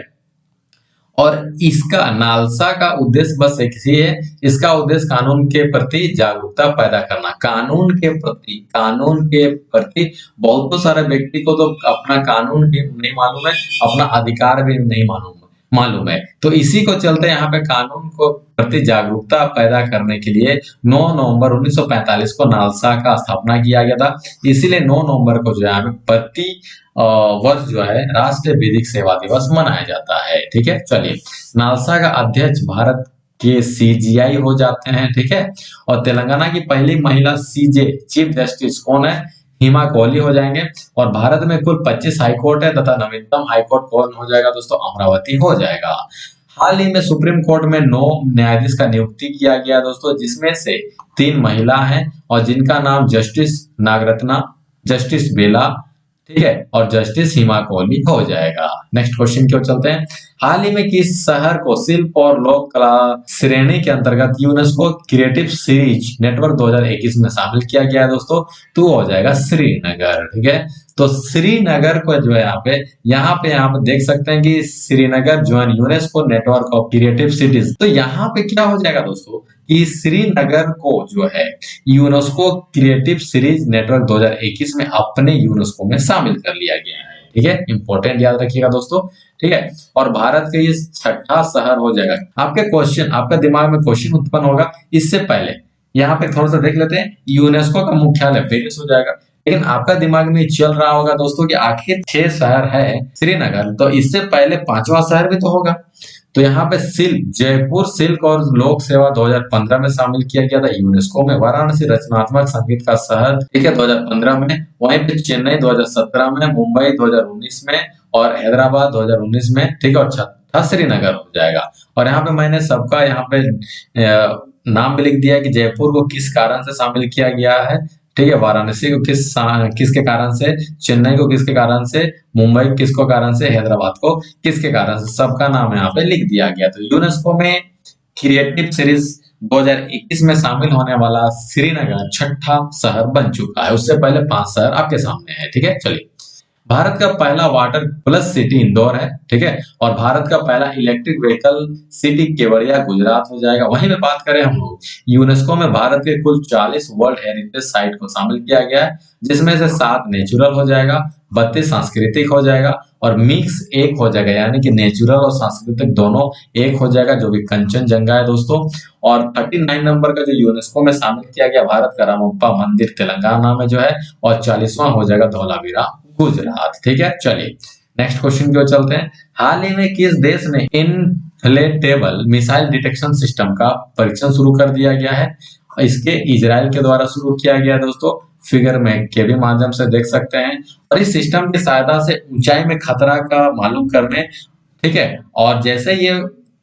और इसका नालसा का उद्देश्य बस एक ही है, इसका उद्देश्य कानून के प्रति जागरूकता पैदा करना। कानून के प्रति बहुत सारे व्यक्ति को तो अपना कानून भी नहीं मालूम है, अपना अधिकार भी नहीं मालूम है। तो इसी को चलते यहाँ पे कानून को प्रति जागरूकता पैदा करने के लिए 9 नवंबर 1945 को नालसा का स्थापना किया गया था। इसीलिए 9 नवंबर को जो है प्रति वर्ष जो है राष्ट्रीय विधिक सेवा दिवस मनाया जाता है। ठीक है, चलिए। नालसा का अध्यक्ष भारत के सीजीआई हो जाते हैं। ठीक है, और तेलंगाना की पहली महिला सीजे चीफ जस्टिस कौन है? हिमा कोहली हो जाएंगे। और भारत में कुल 25 हाईकोर्ट है तथा नवीनतम हाईकोर्ट कौन हो जाएगा दोस्तों? अमरावती हो जाएगा। हाल ही में सुप्रीम कोर्ट में 9 न्यायाधीश का नियुक्ति किया गया दोस्तों, जिसमें से 3 महिला हैं और जिनका नाम जस्टिस नागरत्ना, जस्टिस बेला, ठीक है, और जस्टिस हिमा कोहली हो जाएगा। नेक्स्ट क्वेश्चन की ओर चलते हैं। हाल ही में किस शहर को शिल्प और लोक कला श्रेणी के अंतर्गत यूनेस्को क्रिएटिव सीरीज नेटवर्क 2021 में शामिल किया गया है दोस्तों? तो हो जाएगा श्रीनगर। ठीक है, तो श्रीनगर को जो है यहाँ पे आप देख सकते हैं कि Srinagar join UNESCO network of creative cities. तो यहाँ पे क्या हो जाएगा दोस्तों कि श्रीनगर को जो है यूनेस्को क्रिएटिव सीरीज नेटवर्क 2021 में अपने यूनेस्को में शामिल कर लिया गया है। ठीक है, इंपॉर्टेंट याद रखिएगा दोस्तों। ठीक है, और भारत का ये 6ठा शहर हो जाएगा। आपका दिमाग में क्वेश्चन उत्पन्न होगा, इससे पहले यहाँ पे थोड़ा सा देख लेते हैं। यूनेस्को का मुख्यालय पेरिस हो जाएगा, लेकिन आपका दिमाग में चल रहा होगा दोस्तों कि आखिर 6 शहर है श्रीनगर, तो इससे पहले 5वां शहर भी तो होगा। तो यहाँ पे जयपुर सिल्क और लोक सेवा 2015 में शामिल किया गया था यूनेस्को में। वाराणसी रचनात्मक संगीत का शहर, ठीक है, 2015 में। वहीं पे चेन्नई 2017 में, मुंबई 2019 में और हैदराबाद 2019 में। ठीक है, और छठा श्रीनगर हो जाएगा। और यहाँ पे मैंने सबका यहाँ पे नाम भी लिख दिया कि जयपुर को किस कारण से शामिल किया गया है। ठीक है, वाराणसी को किसके कारण से, चेन्नई को किसके कारण से, मुंबई किसको कारण से, हैदराबाद को किसके कारण से, सबका नाम यहाँ पे लिख दिया गया। तो यूनेस्को में क्रिएटिव सीरीज 2021 में शामिल होने वाला श्रीनगर 6ठा शहर बन चुका है। उससे पहले 5 शहर आपके सामने है। ठीक है, चलिए। भारत का पहला वाटर प्लस सिटी इंदौर है। ठीक है, और भारत का पहला electric vehicle city Kevadia Gujarat हो जाएगा। वहीं में बात करें हम लोग, यूनेस्को में भारत के कुल 40 वर्ल्ड हेरिटेज साइट को शामिल किया गया है, जिसमें से 7 नेचुरल हो जाएगा, 32 सांस्कृतिक हो जाएगा और मिक्स 1 हो जाएगा, यानी कि नेचुरल और सांस्कृतिक दोनों 1 हो जाएगा, जो कि कंचनजंगा है दोस्तों। और 39 नंबर का जो यूनेस्को में शामिल किया गया भारत का रामप्पा मंदिर तेलंगाना में जो है, और 40वां हो जाएगा धौलावीरा गुजरात। ठीक है, चलिए नेक्स्ट क्वेश्चन की ओर चलते हैं। हाल ही में किस देश ने इनफ्लेटेबल मिसाइल डिटेक्शन सिस्टम का परीक्षण शुरू कर दिया गया है? इसके इजराइल के द्वारा शुरू किया गया दोस्तों, फिगर में के भी माध्यम से देख सकते हैं। और इस सिस्टम की सहायता से ऊंचाई में खतरा का मालूम करने, ठीक है, और जैसे ये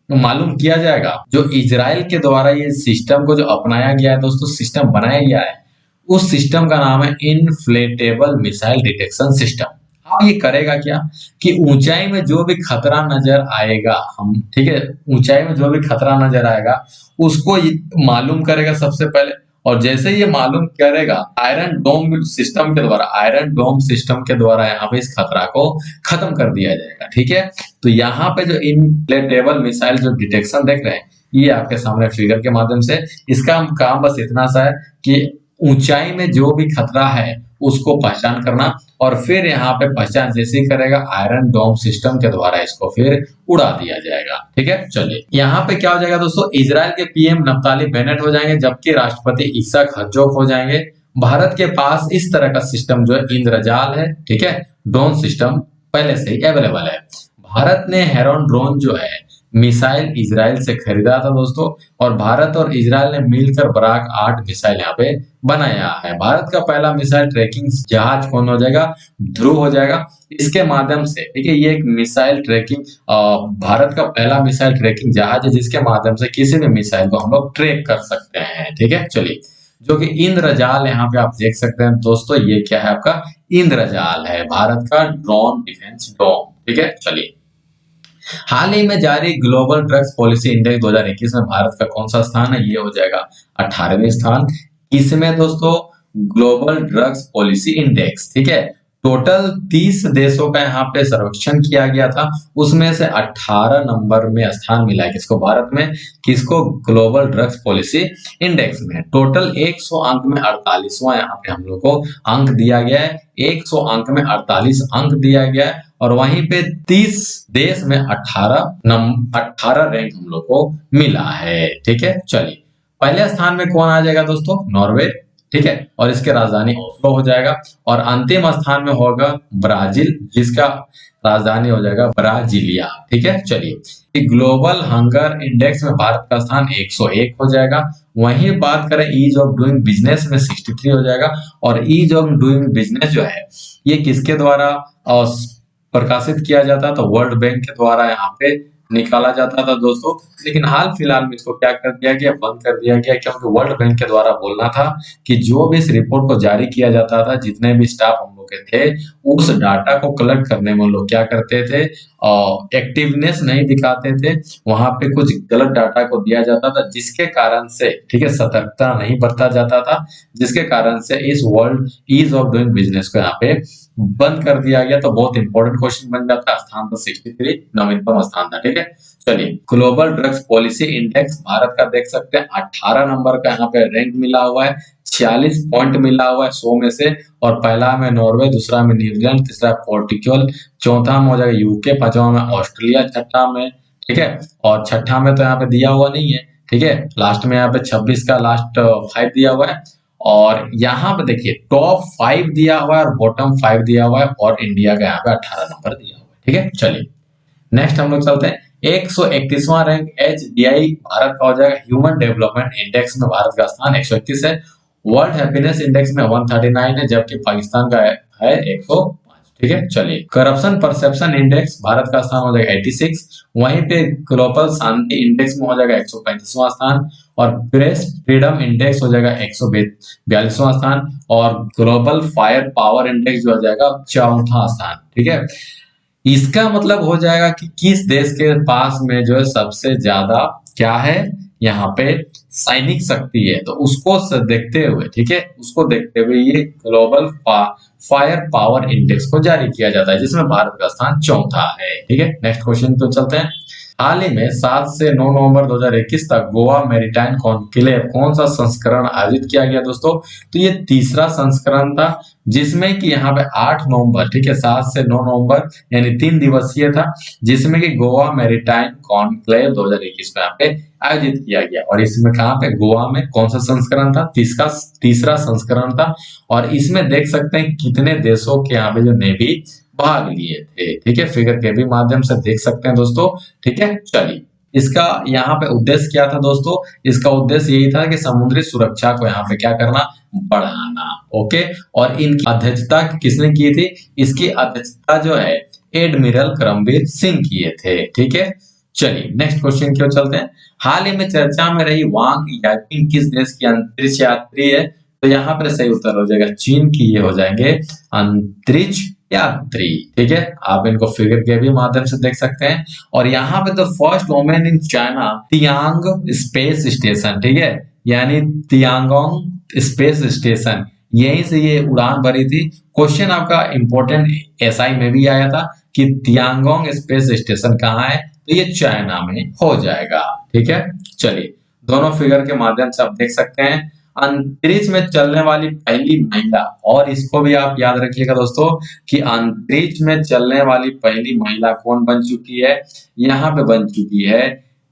मालूम किया जाएगा, जो इजराइल के द्वारा ये सिस्टम को जो अपनाया गया है दोस्तों, सिस्टम बनाया गया है, उस सिस्टम का नाम है इनफ्लेटेबल मिसाइल डिटेक्शन सिस्टम। अब ये करेगा क्या कि ऊंचाई में जो भी खतरा नजर आएगा, ठीक है, ऊंचाई में जो भी खतरा नजर आएगा उसको मालूम करेगा सबसे पहले। और जैसे ये मालूम करेगा आयरन डोम सिस्टम के द्वारा यहाँ पे इस खतरा को खत्म कर दिया जाएगा। ठीक है, तो यहाँ पे जो इनफ्लेटेबल मिसाइल जो डिटेक्शन देख रहे हैं, ये आपके सामने फिगर के माध्यम से, इसका काम बस इतना सा है कि ऊंचाई में जो भी खतरा है उसको पहचान करना, और फिर यहाँ पे पहचान जैसे ही करेगा आयरन डोम सिस्टम के द्वारा इसको फिर उड़ा दिया जाएगा। ठीक है, चलिए यहाँ पे क्या हो जाएगा दोस्तों, इजराइल के पीएम नफ्ताली बेनेट हो जाएंगे, जबकि राष्ट्रपति इसहाक हर्जोग हो जाएंगे। भारत के पास इस तरह का सिस्टम जो है इंद्रजाल है, ठीक है, ड्रोन सिस्टम पहले से ही अवेलेबल है। भारत ने हेरॉन ड्रोन जो है मिसाइल इजराइल से खरीदा था दोस्तों, और भारत और इजराइल ने मिलकर बराक 8 मिसाइल यहाँ पे बनाया है। भारत का पहला मिसाइल ट्रैकिंग जहाज कौन हो जाएगा, ध्रुव हो जाएगा। इसके माध्यम से, ठीक है, ये एक मिसाइल ट्रैकिंग भारत का पहला मिसाइल ट्रैकिंग जहाज है जिसके माध्यम से किसी भी मिसाइल को हम लोग ट्रैक कर सकते हैं। ठीक है, चलिए, जो कि इंद्रजाल यहाँ पे आप देख सकते हैं दोस्तों, ये क्या है आपका इंद्रजाल है, भारत का ड्रोन डिफेंस डोम। ठीक है, चलिए, हाल ही में जारी ग्लोबल ड्रग्स पॉलिसी इंडेक्स 2021 में भारत का कौन सा स्थान है, ये हो जाएगा 18वें स्थान। इसमें दोस्तों ग्लोबल ड्रग्स पॉलिसी इंडेक्स, ठीक है, टोटल 30 देशों का यहाँ पे सर्वेक्षण किया गया था, उसमें से 18 नंबर में स्थान मिला है किसको, भारत में, किसको, ग्लोबल ड्रग्स पॉलिसी इंडेक्स में। टोटल 100 अंक में 48वां यहाँ पे हम लोग को अंक दिया गया है, 100 अंक में 48 अंक दिया गया है, और वहीं पे 30 देश में 18 रैंक हम लोग को मिला है। ठीक है, चलिए, पहले स्थान में कौन आ जाएगा दोस्तों, नॉर्वे, ठीक है, और इसके राजधानी ओस्लो हो जाएगा, और अंतिम स्थान में होगा ब्राजील, जिसका राजधानी हो जाएगा ब्राजीलिया। ठीक है, चलिए, ग्लोबल हंगर इंडेक्स में भारत का स्थान 101 हो जाएगा। वहीं बात करें ईज ऑफ डूइंग बिजनेस में 63 हो जाएगा, और ईज ऑफ डूइंग बिजनेस जो है ये किसके द्वारा प्रकाशित किया जाता है, तो वर्ल्ड बैंक के द्वारा यहाँ पे निकाला जाता था दोस्तों। लेकिन हाल फिलहाल में इसको क्या कर दिया गया, बंद कर दिया गया, क्योंकि वर्ल्ड बैंक के द्वारा बोलना था कि जो भी इस रिपोर्ट को जारी किया जाता था, जितने भी स्टाफ हम लोग के थे, उस डाटा को कलेक्ट करने में लोग क्या करते थे, एक्टिवनेस नहीं दिखाते थे, वहां पे कुछ गलत डाटा को दिया जाता था, जिसके कारण से, ठीक है, सतर्कता नहीं बरता जाता था, जिसके कारण से इस world ease of doing business को यहाँ पे बंद कर दिया गया। तो बहुत इंपॉर्टेंट क्वेश्चन बन जाता है, स्थान तो 63 नवीनतम स्थान था। ठीक है, चलिए, global drugs policy index Bharat का देख सकते हैं 18 नंबर का यहाँ पे रैंक मिला हुआ है, 46 पॉइंट मिला हुआ है 100 में से, और पहला में नॉर्वे, दूसरा में न्यूजीलैंड, तीसरा पोर्टुगल, चौथा में हो जाएगा यूके, पांचवा में ऑस्ट्रेलिया, छठा में, ठीक है, और छठा में तो यहाँ पे दिया हुआ नहीं है, ठीक है, लास्ट में यहाँ पे 26 का लास्ट 5 दिया हुआ है, और यहाँ पे देखिए टॉप 5 दिया हुआ है और बॉटम 5 दिया हुआ है, और इंडिया का यहाँ पे 18 नंबर दिया हुआ है। ठीक है, चलिए, नेक्स्ट हम लोग चलते हैं, 131वां रैंक HDI भारत का हो जाएगा, ह्यूमन डेवलपमेंट इंडेक्स में भारत का स्थान 131 है, वर्ल्ड हैप्पीनेस इंडेक्स में 139 है, जबकि पाकिस्तान का है 105। ठीक है, चलिए, करप्शन परसेप्शन इंडेक्स भारत का स्थान हो जाएगा 86, वहीं पे ग्लोबल शांति इंडेक्स में हो जाएगा 135वां स्थान, और प्रेस फ्रीडम इंडेक्स हो जाएगा 142वां स्थान, और ग्लोबल फायर पावर इंडेक्स जो हो जाएगा 4वां स्थान। ठीक है, इसका मतलब हो जाएगा कि किस देश के पास में जो है सबसे ज्यादा क्या है, यहाँ पे सैनिक शक्ति है, तो उसको देखते हुए, ठीक है, उसको देखते हुए ये ग्लोबल फायर पावर इंडेक्स को जारी किया जाता है, जिसमें भारत का स्थान 4था है। ठीक है, नेक्स्ट क्वेश्चन तो चलते हैं, हाल ही में 7 से 9 नवंबर 2021 तक गोवा मैरीटाइम कॉन्क्लेव कौन सा संस्करण आयोजित किया गया दोस्तों, तो ये तीसरा संस्करण था, जिसमें कि यहाँ पे 8 नवंबर, ठीक है, 7 से 9 नवंबर यानी 3 दिवसीय था, जिसमें कि गोवा मैरीटाइम कॉन्क्लेव 2021 में यहाँ पे आयोजित किया गया, और इसमें कहाँ पे, गोवा में कौन सा संस्करण था, तीसरा संस्करण था, और इसमें देख सकते हैं कितने देशों के यहाँ पे जो नेवी भाग लिए थे। ठीक है, फिगर के भी माध्यम से देख सकते हैं दोस्तों। ठीक है, चलिए, इसका यहाँ पे उद्देश्य क्या था दोस्तों, इसका उद्देश्य यही था कि समुद्री सुरक्षा को यहाँ पे क्या करना, बढ़ाना। ओके, और इनकी अध्यक्षता किसने की थी, इसकी अध्यक्षता जो है एडमिरल करमबीर सिंह किए थे। ठीक है, चलिए, नेक्स्ट क्वेश्चन की ओर चलते हैं, हाल ही में चर्चा में रही वांग याचिंग किस देश की अंतरिक्ष यात्री है, तो यहाँ पर सही उत्तर हो जाएगा चीन की, ये हो जाएंगे अंतरिक्ष यात्री। ठीक है, आप इनको फिगर के भी माध्यम से देख सकते हैं, और यहाँ पे तो first women in China Tiangong space station, ठीक है, यानी तियांगोंग स्पेस स्टेशन, यहीं से ये उड़ान भरी थी। क्वेश्चन आपका इंपॉर्टेंट एसआई में भी आया था कि तियांगोंग स्पेस स्टेशन कहाँ है, तो ये चाइना में हो जाएगा। ठीक है, चलिए, दोनों फिगर के माध्यम से आप देख सकते हैं, अंतरिक्ष में चलने वाली पहली महिला, और इसको भी आप याद रखिएगा दोस्तों कि अंतरिक्ष में चलने वाली पहली महिला कौन बन चुकी है, यहाँ पे बन चुकी है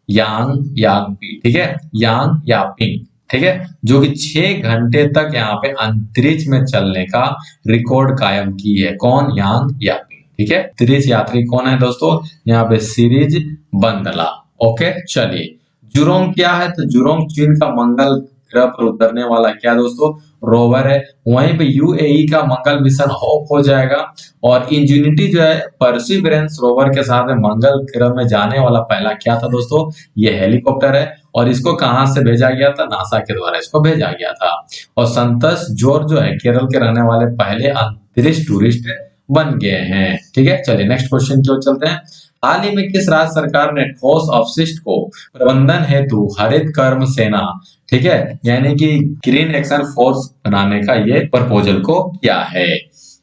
यांग यापी, ठीक है, यांग यापिंग, ठीक है, जो कि 6 घंटे तक यहाँ पे अंतरिक्ष में चलने का रिकॉर्ड कायम की है। कौन? यांग यापिंग, ठीक है। अंतरिक्ष यात्री कौन है दोस्तों? यहाँ पे सीरीज बंदला। ओके, चलिए जुरोंग क्या है? तो जुरोंग चीन का मंगल ग्रह पर उतरने वाला क्या दोस्तों? रोवर है। वहीं पे यूएई का मंगल मिशन होप हो जाएगा, और इंजेनिटी जो है परसिवरेंस रोवर के साथ में मंगल ग्रह में जाने वाला पहला क्या था दोस्तों? ये हेलीकॉप्टर है, और इसको कहां से भेजा गया था? नासा के द्वारा इसको भेजा गया था। और संतोष जोर जो है केरल के रहने वाले पहले अंतरिक्ष टूरिस्ट बन गए हैं। ठीक है, चलिए नेक्स्ट क्वेश्चन की ओर चलते हैं। हाल ही में किस राज्य सरकार ने ठोस अपशिष्ट को प्रबंधन हेतु हरित कर्म सेना, ठीक है, यानी कि ग्रीन एक्शन फोर्स बनाने का ये प्रपोजल को किया है?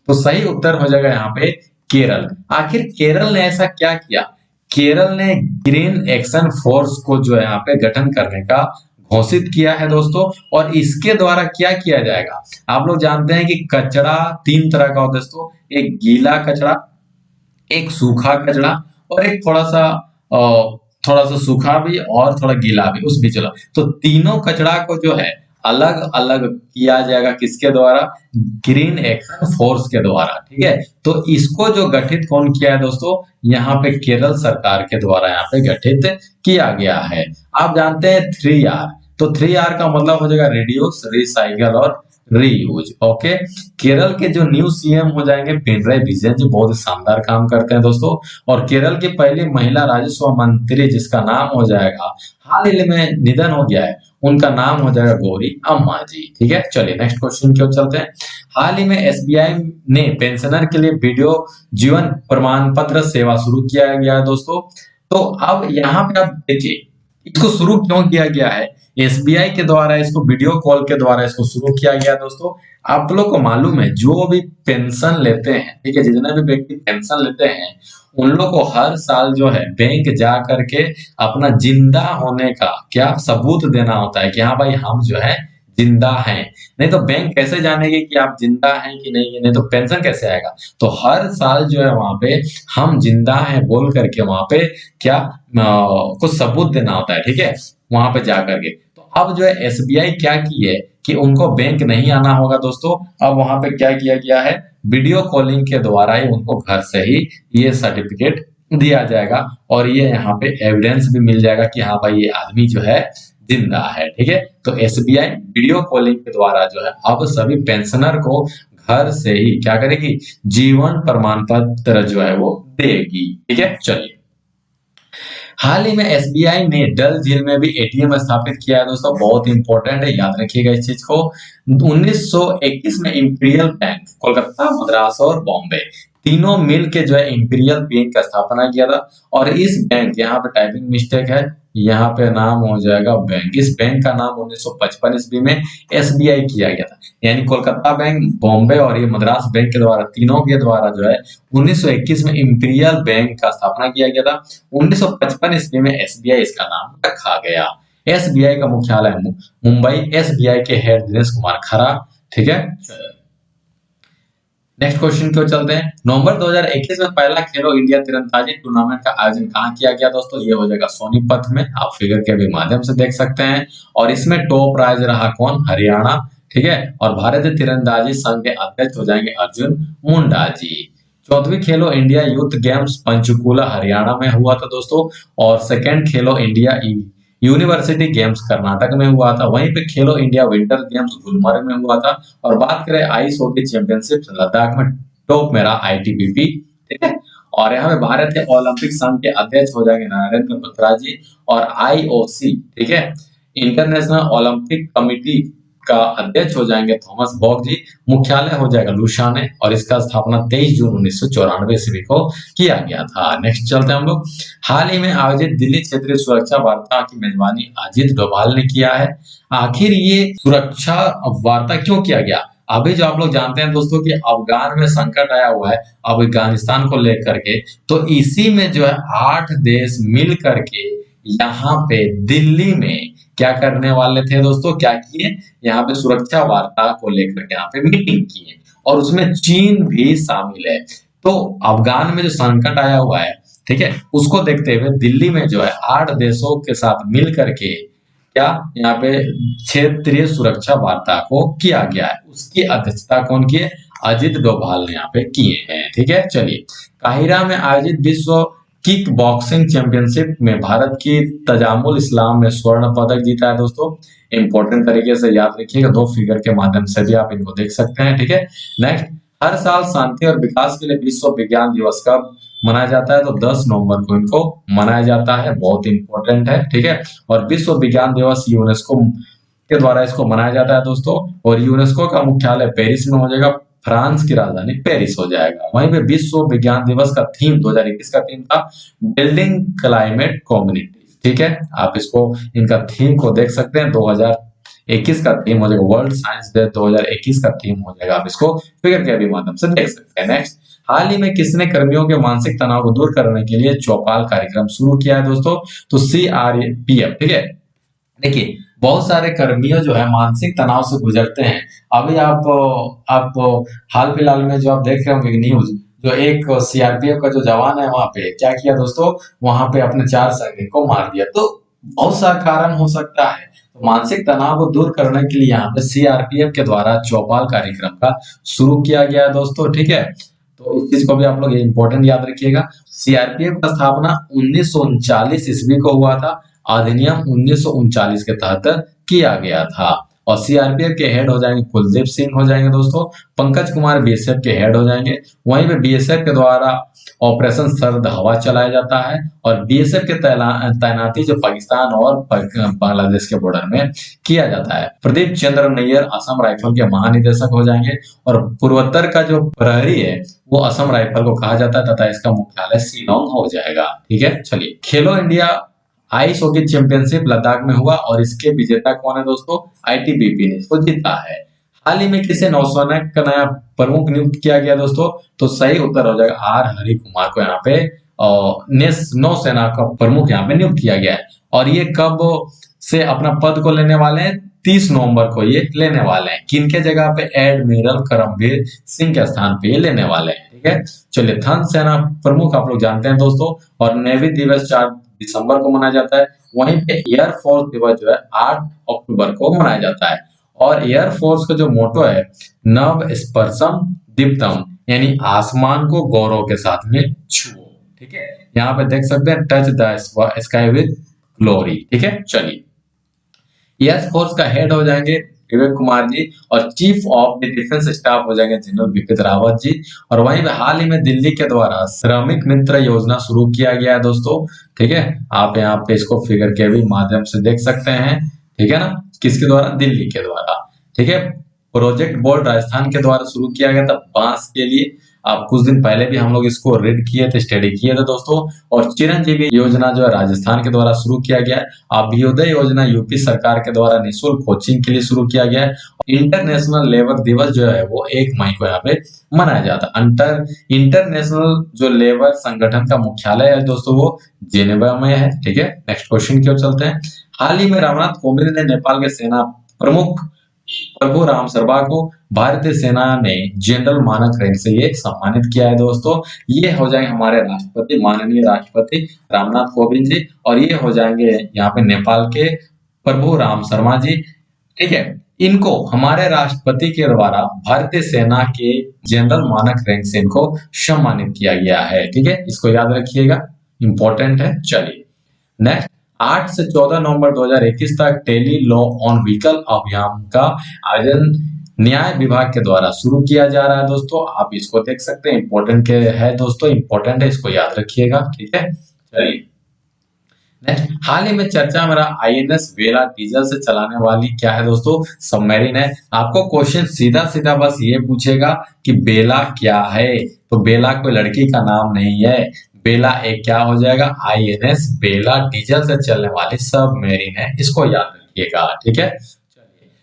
तो सही उत्तर हो जाएगा यहाँ पे केरल। आखिर केरल ने ऐसा क्या किया? केरल ने ग्रीन एक्शन फोर्स को जो है यहाँ पे गठन करने का घोषित किया है दोस्तों, और इसके द्वारा क्या किया जाएगा? आप लोग जानते हैं कि कचरा 3 तरह का होता है दोस्तों, एक गीला कचरा, एक सूखा कचरा, और एक थोड़ा सा सूखा भी और थोड़ा गीला भी उस बीच वाला। तो तीनों कचरा को जो है अलग अलग किया जाएगा, किसके द्वारा? ग्रीन एक्शन फोर्स के द्वारा, ठीक है। तो इसको जो गठित कौन किया है दोस्तों? यहाँ पे केरल सरकार के द्वारा यहाँ पे गठित किया गया है। आप जानते हैं 3R, तो 3R का मतलब हो जाएगा रिड्यूस, रिसाइकल और रीयूज। ओके, केरल के जो न्यू सीएम हो जाएंगे पिनराई विजयन जी, बहुत ही शानदार काम करते हैं दोस्तों। और केरल की पहली महिला राजस्व मंत्री जिसका नाम हो जाएगा, हाल ही में निधन हो गया है, उनका नाम हो जाएगा गौरी अम्मा जी। ठीक है, चलिए नेक्स्ट क्वेश्चन की ओर चलते हैं। हाल ही में एसबीआई ने पेंशनर के लिए वीडियो जीवन प्रमाण पत्र सेवा शुरू किया गया है दोस्तों। तो अब यहाँ पे आप देखिए इसको शुरू क्यों किया गया है? एसबीआई के द्वारा इसको वीडियो कॉल के द्वारा इसको शुरू किया गया दोस्तों। आप लोग को मालूम है जो भी पेंशन लेते हैं, ठीक है, जितने भी व्यक्ति पेंशन लेते हैं उन लोग को हर साल जो है बैंक जा करके अपना जिंदा होने का क्या सबूत देना होता है कि हाँ भाई हम जो है जिंदा हैं। नहीं तो बैंक कैसे जानेगी कि आप जिंदा हैं कि नहीं है? नहीं तो पेंशन कैसे आएगा? तो हर साल जो है वहां पे हम जिंदा हैं बोल करके वहां पे क्या कुछ सबूत देना होता है, ठीक है, वहां पे जा करके। तो अब जो है एसबीआई क्या की है कि उनको बैंक नहीं आना होगा दोस्तों। अब वहां पे क्या किया गया है? वीडियो कॉलिंग के द्वारा ही उनको घर से ही ये सर्टिफिकेट दिया जाएगा, और ये यहाँ पे एविडेंस भी मिल जाएगा कि हाँ भाई ये आदमी जो है जिंदा है। ठीक है, तो एसबीआई वीडियो कॉलिंग के द्वारा जो है अब सभी पेंशनर को घर से ही क्या करेगी? जीवन प्रमाण पत्र जो है वो देगी। ठीक है, चलिए हाल ही में एसबीआई ने डल झील में भी एटीएम स्थापित किया है दोस्तों, बहुत इंपॉर्टेंट है, याद रखिएगा इस चीज को। 1921 में इंपीरियल बैंक कोलकाता, मद्रास और बॉम्बे तीनों मिल के जो है इंपीरियल बैंक का स्थापना किया था। और इस बैंक, यहाँ पे टाइपिंग मिस्टेक है, यहाँ पे नाम हो जाएगा बैंक। इस बैंक का नाम 1955 ईस्वी में एसबीआई किया गया था, यानी कोलकाता बैंक, बॉम्बे और ये मद्रास बैंक के द्वारा, तीनों के द्वारा जो है 1921 में इंपीरियल बैंक का स्थापना किया गया था। 1955 ईस्वी में एसबीआई इसका नाम रखा गया। एसबीआई का मुख्यालय मुंबई। एसबीआई के हेड दिनेश कुमार खरा। ठीक है, नेक्स्ट क्वेश्चन की ओर चलते हैं। नवंबर 2021 में पहला खेलो इंडिया तीरंदाजी टूर्नामेंट का आयोजन कहाँ किया गया दोस्तों? ये हो जाएगा सोनीपत में, आप फिगर के भी माध्यम से देख सकते हैं। और इसमें टॉप प्राइज रहा कौन? हरियाणा। ठीक है, और भारतीय तीरंदाजी संघ के अध्यक्ष हो जाएंगे अर्जुन मुंडा जी। 14वीं खेलो India youth games Panchkula Haryana में हुआ था दोस्तों, और सेकेंड खेलो इंडिया यूनिवर्सिटी गेम्स कर्नाटक में हुआ था। वहीं पे खेलो इंडिया विंटर गेम्स गुलमर्ग में हुआ था। और बात करें आइस हॉकी चैंपियनशिप लद्दाख में टॉप में रहा आईटीबीपी। ठीक है, और यहाँ पे भारतीय ओलंपिक संघ के अध्यक्ष हो जाएंगे नरेंद्र बत्रा जी। और आईओसी, ठीक है, इंटरनेशनल ओलंपिक कमिटी का अध्यक्ष हो जाएंगे थॉमस बॉक जी। मुख्यालय हो जाएगा लुसाने, और इसका स्थापना 23 जून 1994 ईस्वी को किया गया था। नेक्स्ट चलते हैं हम लोग। हाल ही में आयोजित दिल्ली क्षेत्रीय सुरक्षा वार्ता की मेजबानी अजीत डोभाल ने किया है। आखिर ये सुरक्षा वार्ता क्यों किया गया? अभी जो आप लोग जानते हैं दोस्तों कि अफगान में संकट आया हुआ है अफगानिस्तान को लेकर के, तो इसी में जो है 8 देश मिल करके यहाँ पे दिल्ली में क्या करने वाले थे दोस्तों, क्या किए, यहाँ पे सुरक्षा वार्ता को लेकर के यहाँ पे मीटिंग की है और उसमें चीन भी शामिल है। तो अफगान में जो संकट आया हुआ है, ठीक है, उसको देखते हुए दिल्ली में जो है 8 देशों के साथ मिल करके क्या यहाँ पे क्षेत्रीय सुरक्षा वार्ता को किया गया है। उसकी अध्यक्षता कौन की है, अजित डोभाल ने यहाँ पे किए हैं। ठीक है, चलिए, काहिरा में आयोजित विश्व किक बॉक्सिंग चैंपियनशिप में भारत की तजामुल इस्लाम ने स्वर्ण पदक जीता है दोस्तों। इंपॉर्टेंट तरीके से याद रखिएगा, 2 फिगर के माध्यम से भी आप इनको देख सकते हैं। ठीक है, नेक्स्ट, हर साल शांति और विकास के लिए विश्व विज्ञान दिवस कब मनाया जाता है, तो 10 नवंबर को इनको मनाया जाता है। बहुत इंपॉर्टेंट है। ठीक है, और विश्व विज्ञान दिवस यूनेस्को के द्वारा इसको मनाया जाता है दोस्तों। और यूनेस्को का मुख्यालय पेरिस में हो जाएगा, फ्रांस की राजधानी पेरिस हो जाएगा। वहीं पे विश्व विज्ञान दिवस का थीम 2021 का थीम था बिल्डिंग क्लाइमेट कम्युनिटी। ठीक है, आप इसको इनका थीम को देख सकते हैं। 2021 का थीम हो जाएगा वर्ल्ड साइंस डे, 2021 का थीम हो जाएगा, आप इसको फिगर के भी माध्यम से देख सकते हैं। नेक्स्ट, हाल ही में किसने कर्मियों के मानसिक तनाव को दूर करने के लिए चौपाल कार्यक्रम शुरू किया है दोस्तों, तो CRPF। ठीक है, देखिए, बहुत सारे कर्मियों जो है मानसिक तनाव से गुजरते हैं। अभी आप हाल फिलहाल में जो आप देख रहे होंगे न्यूज, जो एक CRPF का जो जवान है वहां पे क्या किया दोस्तों, वहां पे अपने 4 सैनिकों को मार दिया। तो बहुत सा कारण हो सकता है। तो मानसिक तनाव को दूर करने के लिए यहाँ पे CRPF के द्वारा चौपाल कार्यक्रम का शुरू किया गया है दोस्तों। ठीक है, तो इस चीज को भी आप लोग इंपॉर्टेंट याद रखिएगा। CRPF का स्थापना 1939 ईस्वी को हुआ था। अधिनियम 1939 के तहत किया गया था। और CRPF के हेड हो जाएंगे कुलदीप सिंह हो जाएंगे दोस्तों। पंकज कुमार BSF के हेड हो जाएंगे। वहीं पे BSF के द्वारा ऑपरेशन सर्द हवा चलाया जाता है। और BSF के तैनाती जो पाकिस्तान और बांग्लादेश के बॉर्डर में किया जाता है। प्रदीप चंद्र नैयर असम राइफल के महानिदेशक हो जाएंगे। और पूर्वोत्तर का जो प्रहरी है वो असम राइफल को कहा जाता है तथा इसका मुख्यालय शिलोंग हो जाएगा। ठीक है, चलिए, खेलो India ice hockey championship Ladakh में हुआ और इसके विजेता कौन है दोस्तों, ITBP ने इसको जीता है। हाल ही में किसे नौसेना का नया प्रमुख नियुक्त किया गया दोस्तों, तो सही उत्तर हो जाएगा R हरि कुमार को यहाँ पे नौसेना का प्रमुख यहाँ पे नियुक्त किया गया है। और ये कब से अपना पद को लेने वाले हैं, 30 नवंबर को ये लेने वाले हैं। किनके जगह पे, एडमिरल करमबीर सिंह के स्थान पे ये लेने वाले हैं। ठीक है, चलिए, थल सेना प्रमुख आप लोग जानते हैं दोस्तों। और नेवी दिवस 4 दिसंबर को मनाया जाता है। वहीं पे एयरफोर्स दिवस जो है 8 अक्टूबर को मनाया जाता है। और एयरफोर्स का जो मोटो है नभ स्पर्शम दीप्तम, यानी आसमान को गौरव के साथ में छुओ। ठीक है, यहाँ पे देख सकते हैं touch the sky with glory. ठीक है, चलिए, एयर फोर्स का हेड हो जाएंगे विवेक कुमार जी। और chief of the defence staff हो जाएंगे जनरल बिपिन रावत जी। और वहीं पे हाल ही में दिल्ली के द्वारा श्रमिक मित्र योजना शुरू किया गया है दोस्तों। ठीक है, आप यहाँ पे इसको फिगर के भी माध्यम से देख सकते हैं। ठीक है ना, किसके द्वारा, दिल्ली के द्वारा। ठीक है, प्रोजेक्ट बोर्ड राजस्थान के द्वारा शुरू किया गया था बांस के लिए। आप कुछ दिन पहले भी हम लोग इसको रीड किए थे, स्टडी किए थे दोस्तों। और चिरंजीवी योजना जो है राजस्थान के द्वारा शुरू किया गया है। अभ्युदय योजना यूपी सरकार के द्वारा निःशुल्क कोचिंग के लिए शुरू किया गया है। इंटरनेशनल लेबर दिवस जो है वो 1 मई को यहाँ पे मनाया जाता है। इंटरनेशनल जो लेबर संगठन का मुख्यालय है दोस्तों वो जेनेवा में है। ठीक है, नेक्स्ट क्वेश्चन की ओर चलते हैं। हाल ही में रामनाथ कोविंद ने नेपाल के सेना प्रमुख प्रभु राम शर्मा को भारतीय सेना ने जनरल मानक रैंक से ये सम्मानित किया है दोस्तों। ये हो जाएंगे हमारे राष्ट्रपति, माननीय राष्ट्रपति रामनाथ कोविंद जी। और ये हो जाएंगे यहाँ पे नेपाल के प्रभु राम शर्मा जी। ठीक है, इनको हमारे राष्ट्रपति के द्वारा भारतीय सेना के जनरल मानक रैंक से इनको सम्मानित किया गया है। ठीक है, इसको याद रखिएगा, इंपॉर्टेंट है। चलिए, नेक्स्ट, 8 से 14 नवंबर 2021 तक टेली लॉ ऑन व्हीकल अभियान का आयोजन न्याय विभाग के द्वारा शुरू किया जा रहा है दोस्तों। आप इसको देख सकते हैं, इंपॉर्टेंट है दोस्तों, इंपॉर्टेंट है, इसको याद रखिएगा। ठीक है, चलिए, नेक्स्ट, हाल ही में चर्चा में रहा INS बेला डीजल से चलाने वाली क्या है दोस्तों, सबमरीन है। आपको क्वेश्चन सीधा सीधा बस ये पूछेगा कि बेला क्या है, तो बेला कोई लड़की का नाम नहीं है। बेला एक क्या हो जाएगा, INS बेला डीजल से चलने वाली सबमरीन है, इसको याद रखिएगा। ठीक है,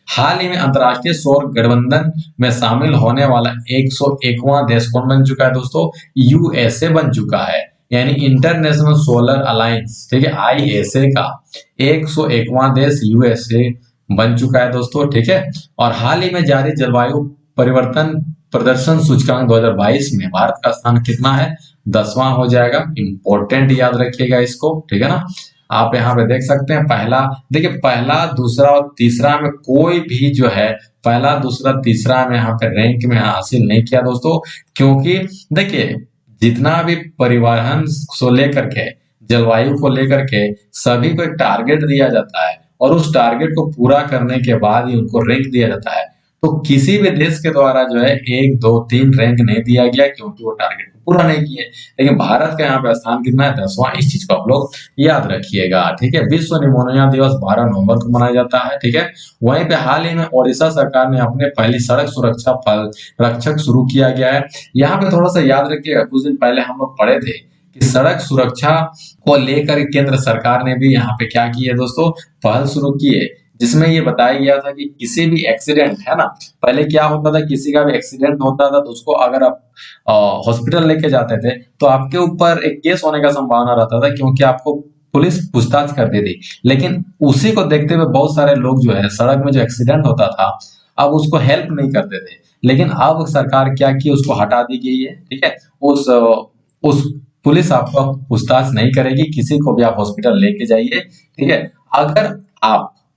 हाल ही में अंतरराष्ट्रीय सौर गठबंधन में शामिल होने वाला 101वां देश कौन बन चुका है दोस्तों, USA बन चुका है। यानी इंटरनेशनल सोलर अलायंस, ठीक है, ISA का 101वां देश USA बन चुका है दोस्तों, ठीक है। और हाल ही में जारी जलवायु परिवर्तन प्रदर्शन सूचकांक 2022 में भारत का स्थान कितना है? 10वां हो जाएगा। इंपॉर्टेंट याद रखिएगा इसको, ठीक है ना। आप यहाँ पे देख सकते हैं पहला, देखिए पहला दूसरा और तीसरा में कोई भी जो है पहला दूसरा तीसरा में यहाँ पे रैंक में हासिल नहीं किया दोस्तों, क्योंकि देखिए जितना भी परिवहन को लेकर के, जलवायु को लेकर के सभी को एक टारगेट दिया जाता है और उस टारगेट को पूरा करने के बाद ही उनको रैंक दिया जाता है। तो किसी भी देश के द्वारा जो है 1, 2, 3 रैंक नहीं दिया गया क्योंकि वो टारगेट को पूरा नहीं किए। लेकिन भारत का यहाँ पे स्थान कितना है? 10वां। इस चीज को आप लोग याद रखिएगा, ठीक है। विश्व निमोनिया दिवस 12 नवंबर को मनाया जाता है, ठीक है। वहीं पे हाल ही में ओडिशा सरकार ने अपने पहली सड़क सुरक्षा फल रक्षक शुरू किया गया है। यहाँ पे थोड़ा सा याद रखिएगा, कुछ दिन पहले हम लोग पढ़े थे कि सड़क सुरक्षा को लेकर केंद्र सरकार ने भी यहाँ पे क्या की है दोस्तों? पहल शुरू की है, जिसमें ये बताया गया था कि किसी भी एक्सीडेंट, है ना, पहले क्या होता था, किसी का भी एक्सीडेंट होता था तो उसको अगर आप हॉस्पिटल लेके जाते थे तो आपके ऊपर एक केस होने का संभावना रहता था, क्योंकि आपको पुलिस पूछताछ करती थी। लेकिन उसी को देखते हुए बहुत सारे लोग जो है सड़क में जो एक्सीडेंट होता था अब उसको हेल्प नहीं करते थे। लेकिन अब सरकार क्या की, उसको हटा दी गई है, ठीक है। उस पुलिस आपको पूछताछ नहीं करेगी, किसी को भी आप हॉस्पिटल लेके जाइए, ठीक है।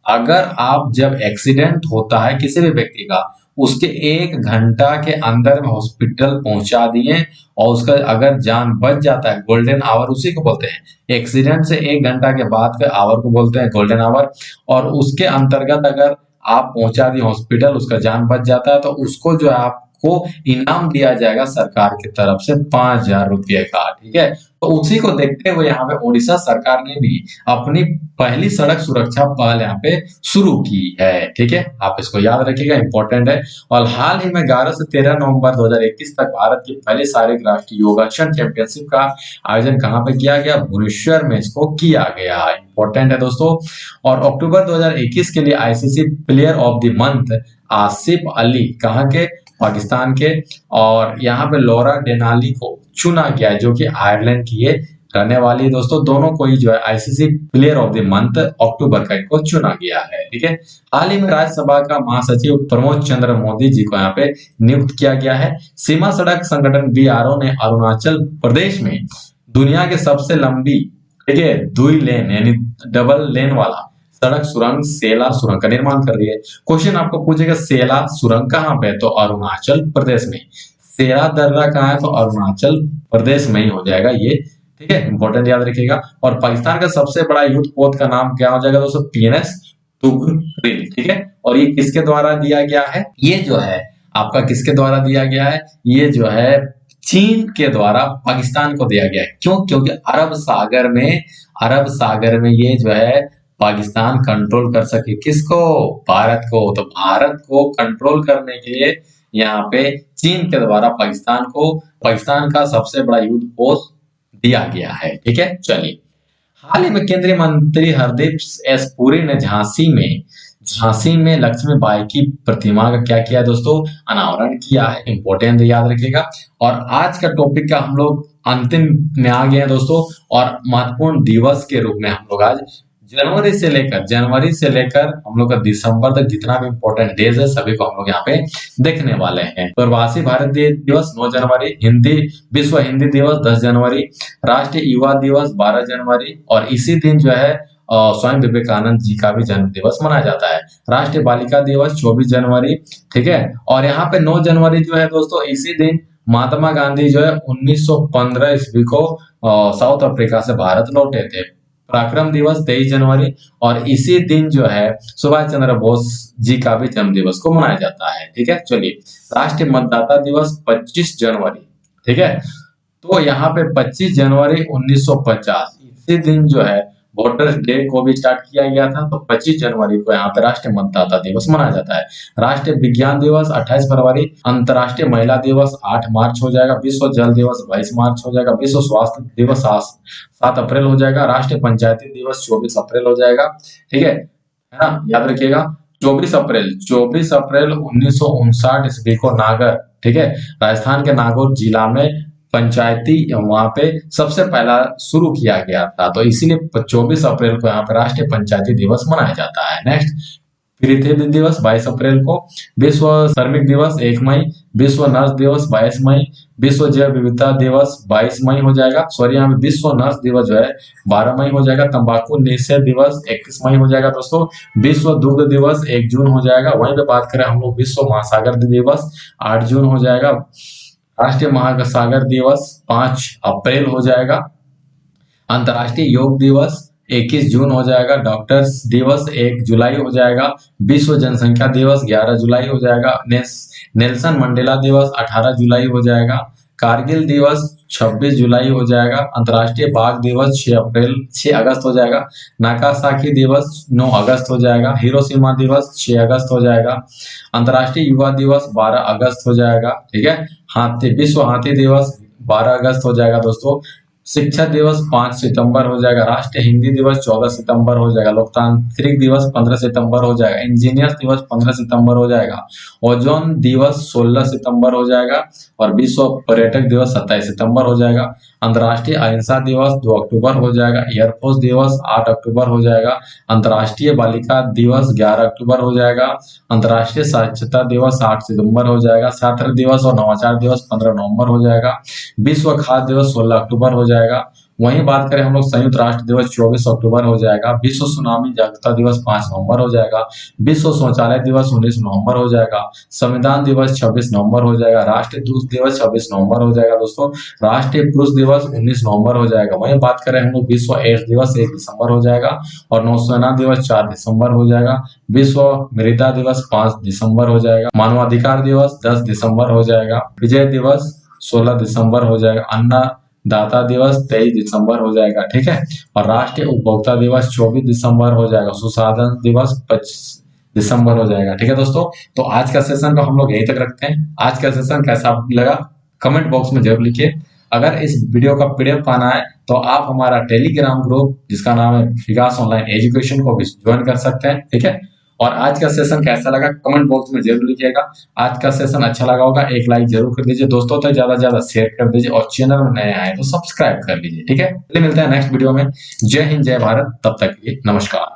अगर आप जब एक्सीडेंट होता है किसी भी व्यक्ति का, उसके 1 घंटा के अंदर में हॉस्पिटल पहुंचा दिए और उसका अगर जान बच जाता है, गोल्डन आवर उसी को बोलते हैं। एक्सीडेंट से 1 घंटा के बाद के आवर को बोलते हैं गोल्डन आवर। और उसके अंतर्गत अगर आप पहुंचा दिए हॉस्पिटल, उसका जान बच जाता है तो उसको जो है आपको इनाम दिया जाएगा सरकार की तरफ से 5,000 रुपये का, ठीक है। तो उसी को देखते हुए यहाँ पे ओडिशा सरकार ने भी अपनी पहली सड़क सुरक्षा पहल यहाँ पे शुरू की है, ठीक है। आप इसको याद रखिएगा, इंपॉर्टेंट है। और हाल ही में 11 से 13 नवंबर 2021 तक भारत की पहली शारीरिक राष्ट्रीय योगासन चैंपियनशिप का आयोजन कहाँ पे किया गया? भुवनेश्वर में इसको किया गया। इंपॉर्टेंट है दोस्तों। और अक्टूबर 2021 के लिए ICC player of the month Asif Ali कहाँ के? पाकिस्तान के। और यहाँ पे लॉरा डेनाली को चुना गया है, जो कि आयरलैंड की ये रहने वाली है दोस्तों। दोनों को ही जो है ICC player of the month October का इनको चुना गया है, ठीक है। हाल ही में राज्यसभा का महासचिव प्रमोद चंद्र मोदी जी को यहाँ पे नियुक्त किया गया है। सीमा सड़क संगठन BRO ने अरुणाचल प्रदेश में दुनिया के सबसे लंबी, ठीक है, 2 लेन यानी डबल लेन वाला सड़क सुरंग सेला सुरंग का निर्माण कर रही है। क्वेश्चन आपको पूछेगा सेला सुरंग कहाँ पे है? तो अरुणाचल प्रदेश में। सेला दर्रा कहाँ है? तो अरुणाचल प्रदेश में ही हो जाएगा ये, ठीक है। इंपॉर्टेंट याद रखिएगा। और पाकिस्तान का सबसे बड़ा युद्ध पोत का नाम क्या हो जाएगा दोस्तों? PNS तुगरिल, ठीक है। और ये किसके द्वारा दिया गया है? ये जो है आपका किसके द्वारा दिया गया है? ये जो है चीन के द्वारा पाकिस्तान को दिया गया है। क्यों? क्योंकि अरब सागर में ये जो है पाकिस्तान कंट्रोल कर सके किसको? भारत को। तो भारत को कंट्रोल करने के लिए यहाँ पे चीन के द्वारा पाकिस्तान का सबसे बड़ा युद्ध पोत दिया गया है, ठीक है। चलिए, हाल ही में केंद्रीय मंत्री हरदीप एस पुरी ने झांसी में लक्ष्मीबाई की प्रतिमा का क्या किया दोस्तों? अनावरण किया है। इंपॉर्टेंट याद रखिएगा। और आज का टॉपिक का हम लोग अंतिम में आ गए हैं दोस्तों। और महत्वपूर्ण दिवस के रूप में हम लोग आज जनवरी से लेकर हम लोग का दिसंबर तक जितना भी इंपॉर्टेंट डेज है सभी को हम लोग यहाँ पे देखने वाले हैं। प्रवासी भारतीय दिवस 9 जनवरी, विश्व हिंदी दिवस 10 जनवरी, राष्ट्रीय युवा दिवस 12 जनवरी, और इसी दिन जो है स्वामी विवेकानंद जी का भी जन्म दिवस मनाया जाता है। राष्ट्रीय बालिका दिवस 24 जनवरी, ठीक है। और यहाँ पे 9 जनवरी जो है दोस्तों, इसी दिन महात्मा गांधी जो है 1915 ईस्वी को साउथ अफ्रीका से भारत लौटे थे। पराक्रम दिवस 23 जनवरी, और इसी दिन जो है सुभाष चंद्र बोस जी का भी जन्म दिवस को मनाया जाता है, ठीक है। चलिए, राष्ट्रीय मतदाता दिवस 25 जनवरी, ठीक है। तो यहाँ पे 25 जनवरी 1950 इसी दिन जो है वोटर्स डे को भी स्टार्ट किया गया था। तो 25 जनवरी को यहाँ पे राष्ट्रीय मतदाता दिवस मनाया जाता है। राष्ट्रीय विज्ञान दिवस 28 फरवरी, अंतर्राष्ट्रीय महिला दिवस 8 मार्च हो जाएगा, विश्व जल दिवस 22 मार्च हो जाएगा, विश्व स्वास्थ्य दिवस 7 अप्रैल हो जाएगा, राष्ट्रीय पंचायती दिवस 24 अप्रैल हो जाएगा, ठीक है ना। याद रखिएगा 24 अप्रैल 1959 ईस्वी को नागर, ठीक है, राजस्थान के नागौर जिला में पंचायती वहां पे सबसे पहला शुरू किया गया था, तो इसीलिए 24 अप्रैल को यहाँ पे राष्ट्रीय पंचायती दिवस मनाया जाता है। नेक्स्ट, पृथ्वी दिवस 22 अप्रैल को, विश्व श्रमिक दिवस 1 मई, विश्व नर्स दिवस 22 मई, विश्व जैव विविधता दिवस 22 मई हो जाएगा। सॉरी, यहाँ पे विश्व नर्स दिवस जो है 12 मई हो जाएगा। तंबाकू निषेध दिवस 21 मई हो जाएगा दोस्तों। विश्व दुग्ध दिवस 1 जून हो जाएगा। वहीं पे बात करें हम लोग, विश्व महासागर दिवस 8 जून हो जाएगा। राष्ट्रीय महासागर दिवस 5 अप्रैल हो जाएगा। अंतर्राष्ट्रीय योग दिवस 21 जून हो जाएगा। डॉक्टर्स दिवस 1 जुलाई हो जाएगा। विश्व जनसंख्या दिवस 11 जुलाई हो जाएगा। नेल्सन मंडेला दिवस 18 जुलाई हो जाएगा। कारगिल दिवस 26 जुलाई हो जाएगा। अंतर्राष्ट्रीय बाघ दिवस 6 अगस्त हो जाएगा। नागासाकी दिवस 9 अगस्त हो जाएगा। हिरोशिमा दिवस 6 अगस्त हो जाएगा। अंतर्राष्ट्रीय युवा दिवस 12 अगस्त हो जाएगा। ठीक है। विश्व हाथी दिवस 12 अगस्त हो जाएगा दोस्तों। शिक्षा दिवस 5 सितंबर हो जाएगा। राष्ट्रीय हिंदी दिवस 14 सितंबर हो जाएगा। लोकतांत्रिक दिवस 15 सितंबर हो जाएगा। इंजीनियर्स दिवस 15 सितंबर हो जाएगा। ओजोन दिवस 16 सितंबर हो जाएगा। और विश्व पर्यटक दिवस 27 सितंबर हो जाएगा। अंतर्राष्ट्रीय अहिंसा दिवस 2 अक्टूबर हो जाएगा। एयरफोर्स दिवस 8 अक्टूबर हो जाएगा। अंतर्राष्ट्रीय बालिका दिवस 11 अक्टूबर हो जाएगा। अंतर्राष्ट्रीय साक्षरता दिवस 8 सितंबर हो जाएगा। छात्र दिवस और नवाचार दिवस 15 नवंबर हो जाएगा। विश्व खाद्य दिवस 16 अक्टूबर हो जाएगा। वहीं बात करें हम लोग, संयुक्त राष्ट्र दिवस 24 अक्टूबर हो जाएगा। विश्व सुनामी जागरूकता दिवस 5 नवंबर हो जाएगा। विश्व शौचालय दिवस 19 नवंबर हो जाएगा। संविधान दिवस 26 नवंबर हो जाएगा। राष्ट्रीय दूध दिवस 26 नवंबर हो जाएगा दोस्तों। राष्ट्रीय पुरुष दिवस 19 नवंबर हो जाएगा। वहीं बात करें हम लोग, विश्व एड्स दिवस 1 दिसंबर हो जाएगा। और नौसेना दिवस 4 दिसंबर हो जाएगा। विश्व मृदा दिवस 5 दिसंबर हो जाएगा। मानवाधिकार दिवस 10 दिसंबर हो जाएगा। विजय दिवस 16 दिसंबर हो जाएगा। अन्नदाता दिवस 23 दिसंबर हो जाएगा। ठीक है। और राष्ट्रीय उपभोक्ता दिवस 24 दिसंबर हो जाएगा। सुशासन दिवस 25 दिसंबर हो जाएगा। ठीक है दोस्तों, तो आज का सेशन को हम लोग यहीं तक रखते हैं। आज का सेशन कैसा लगा कमेंट बॉक्स में जरूर लिखिए। अगर इस वीडियो का पीडीएफ पाना है तो आप हमारा टेलीग्राम ग्रुप जिसका नाम है विकास ऑनलाइन एजुकेशन को भी ज्वाइन कर सकते हैं। ठीक है। और आज का सेशन कैसा लगा कमेंट बॉक्स में जरूर लिखिएगा। आज का सेशन अच्छा लगा होगा, एक लाइक जरूर कर दीजिए, दोस्तों तक ज्यादा से ज्यादा शेयर कर दीजिए, और चैनल में नए आए तो सब्सक्राइब कर लीजिए। ठीक है, चलिए मिलते हैं नेक्स्ट वीडियो में। जय हिंद, जय भारत, तब तक के लिए नमस्कार।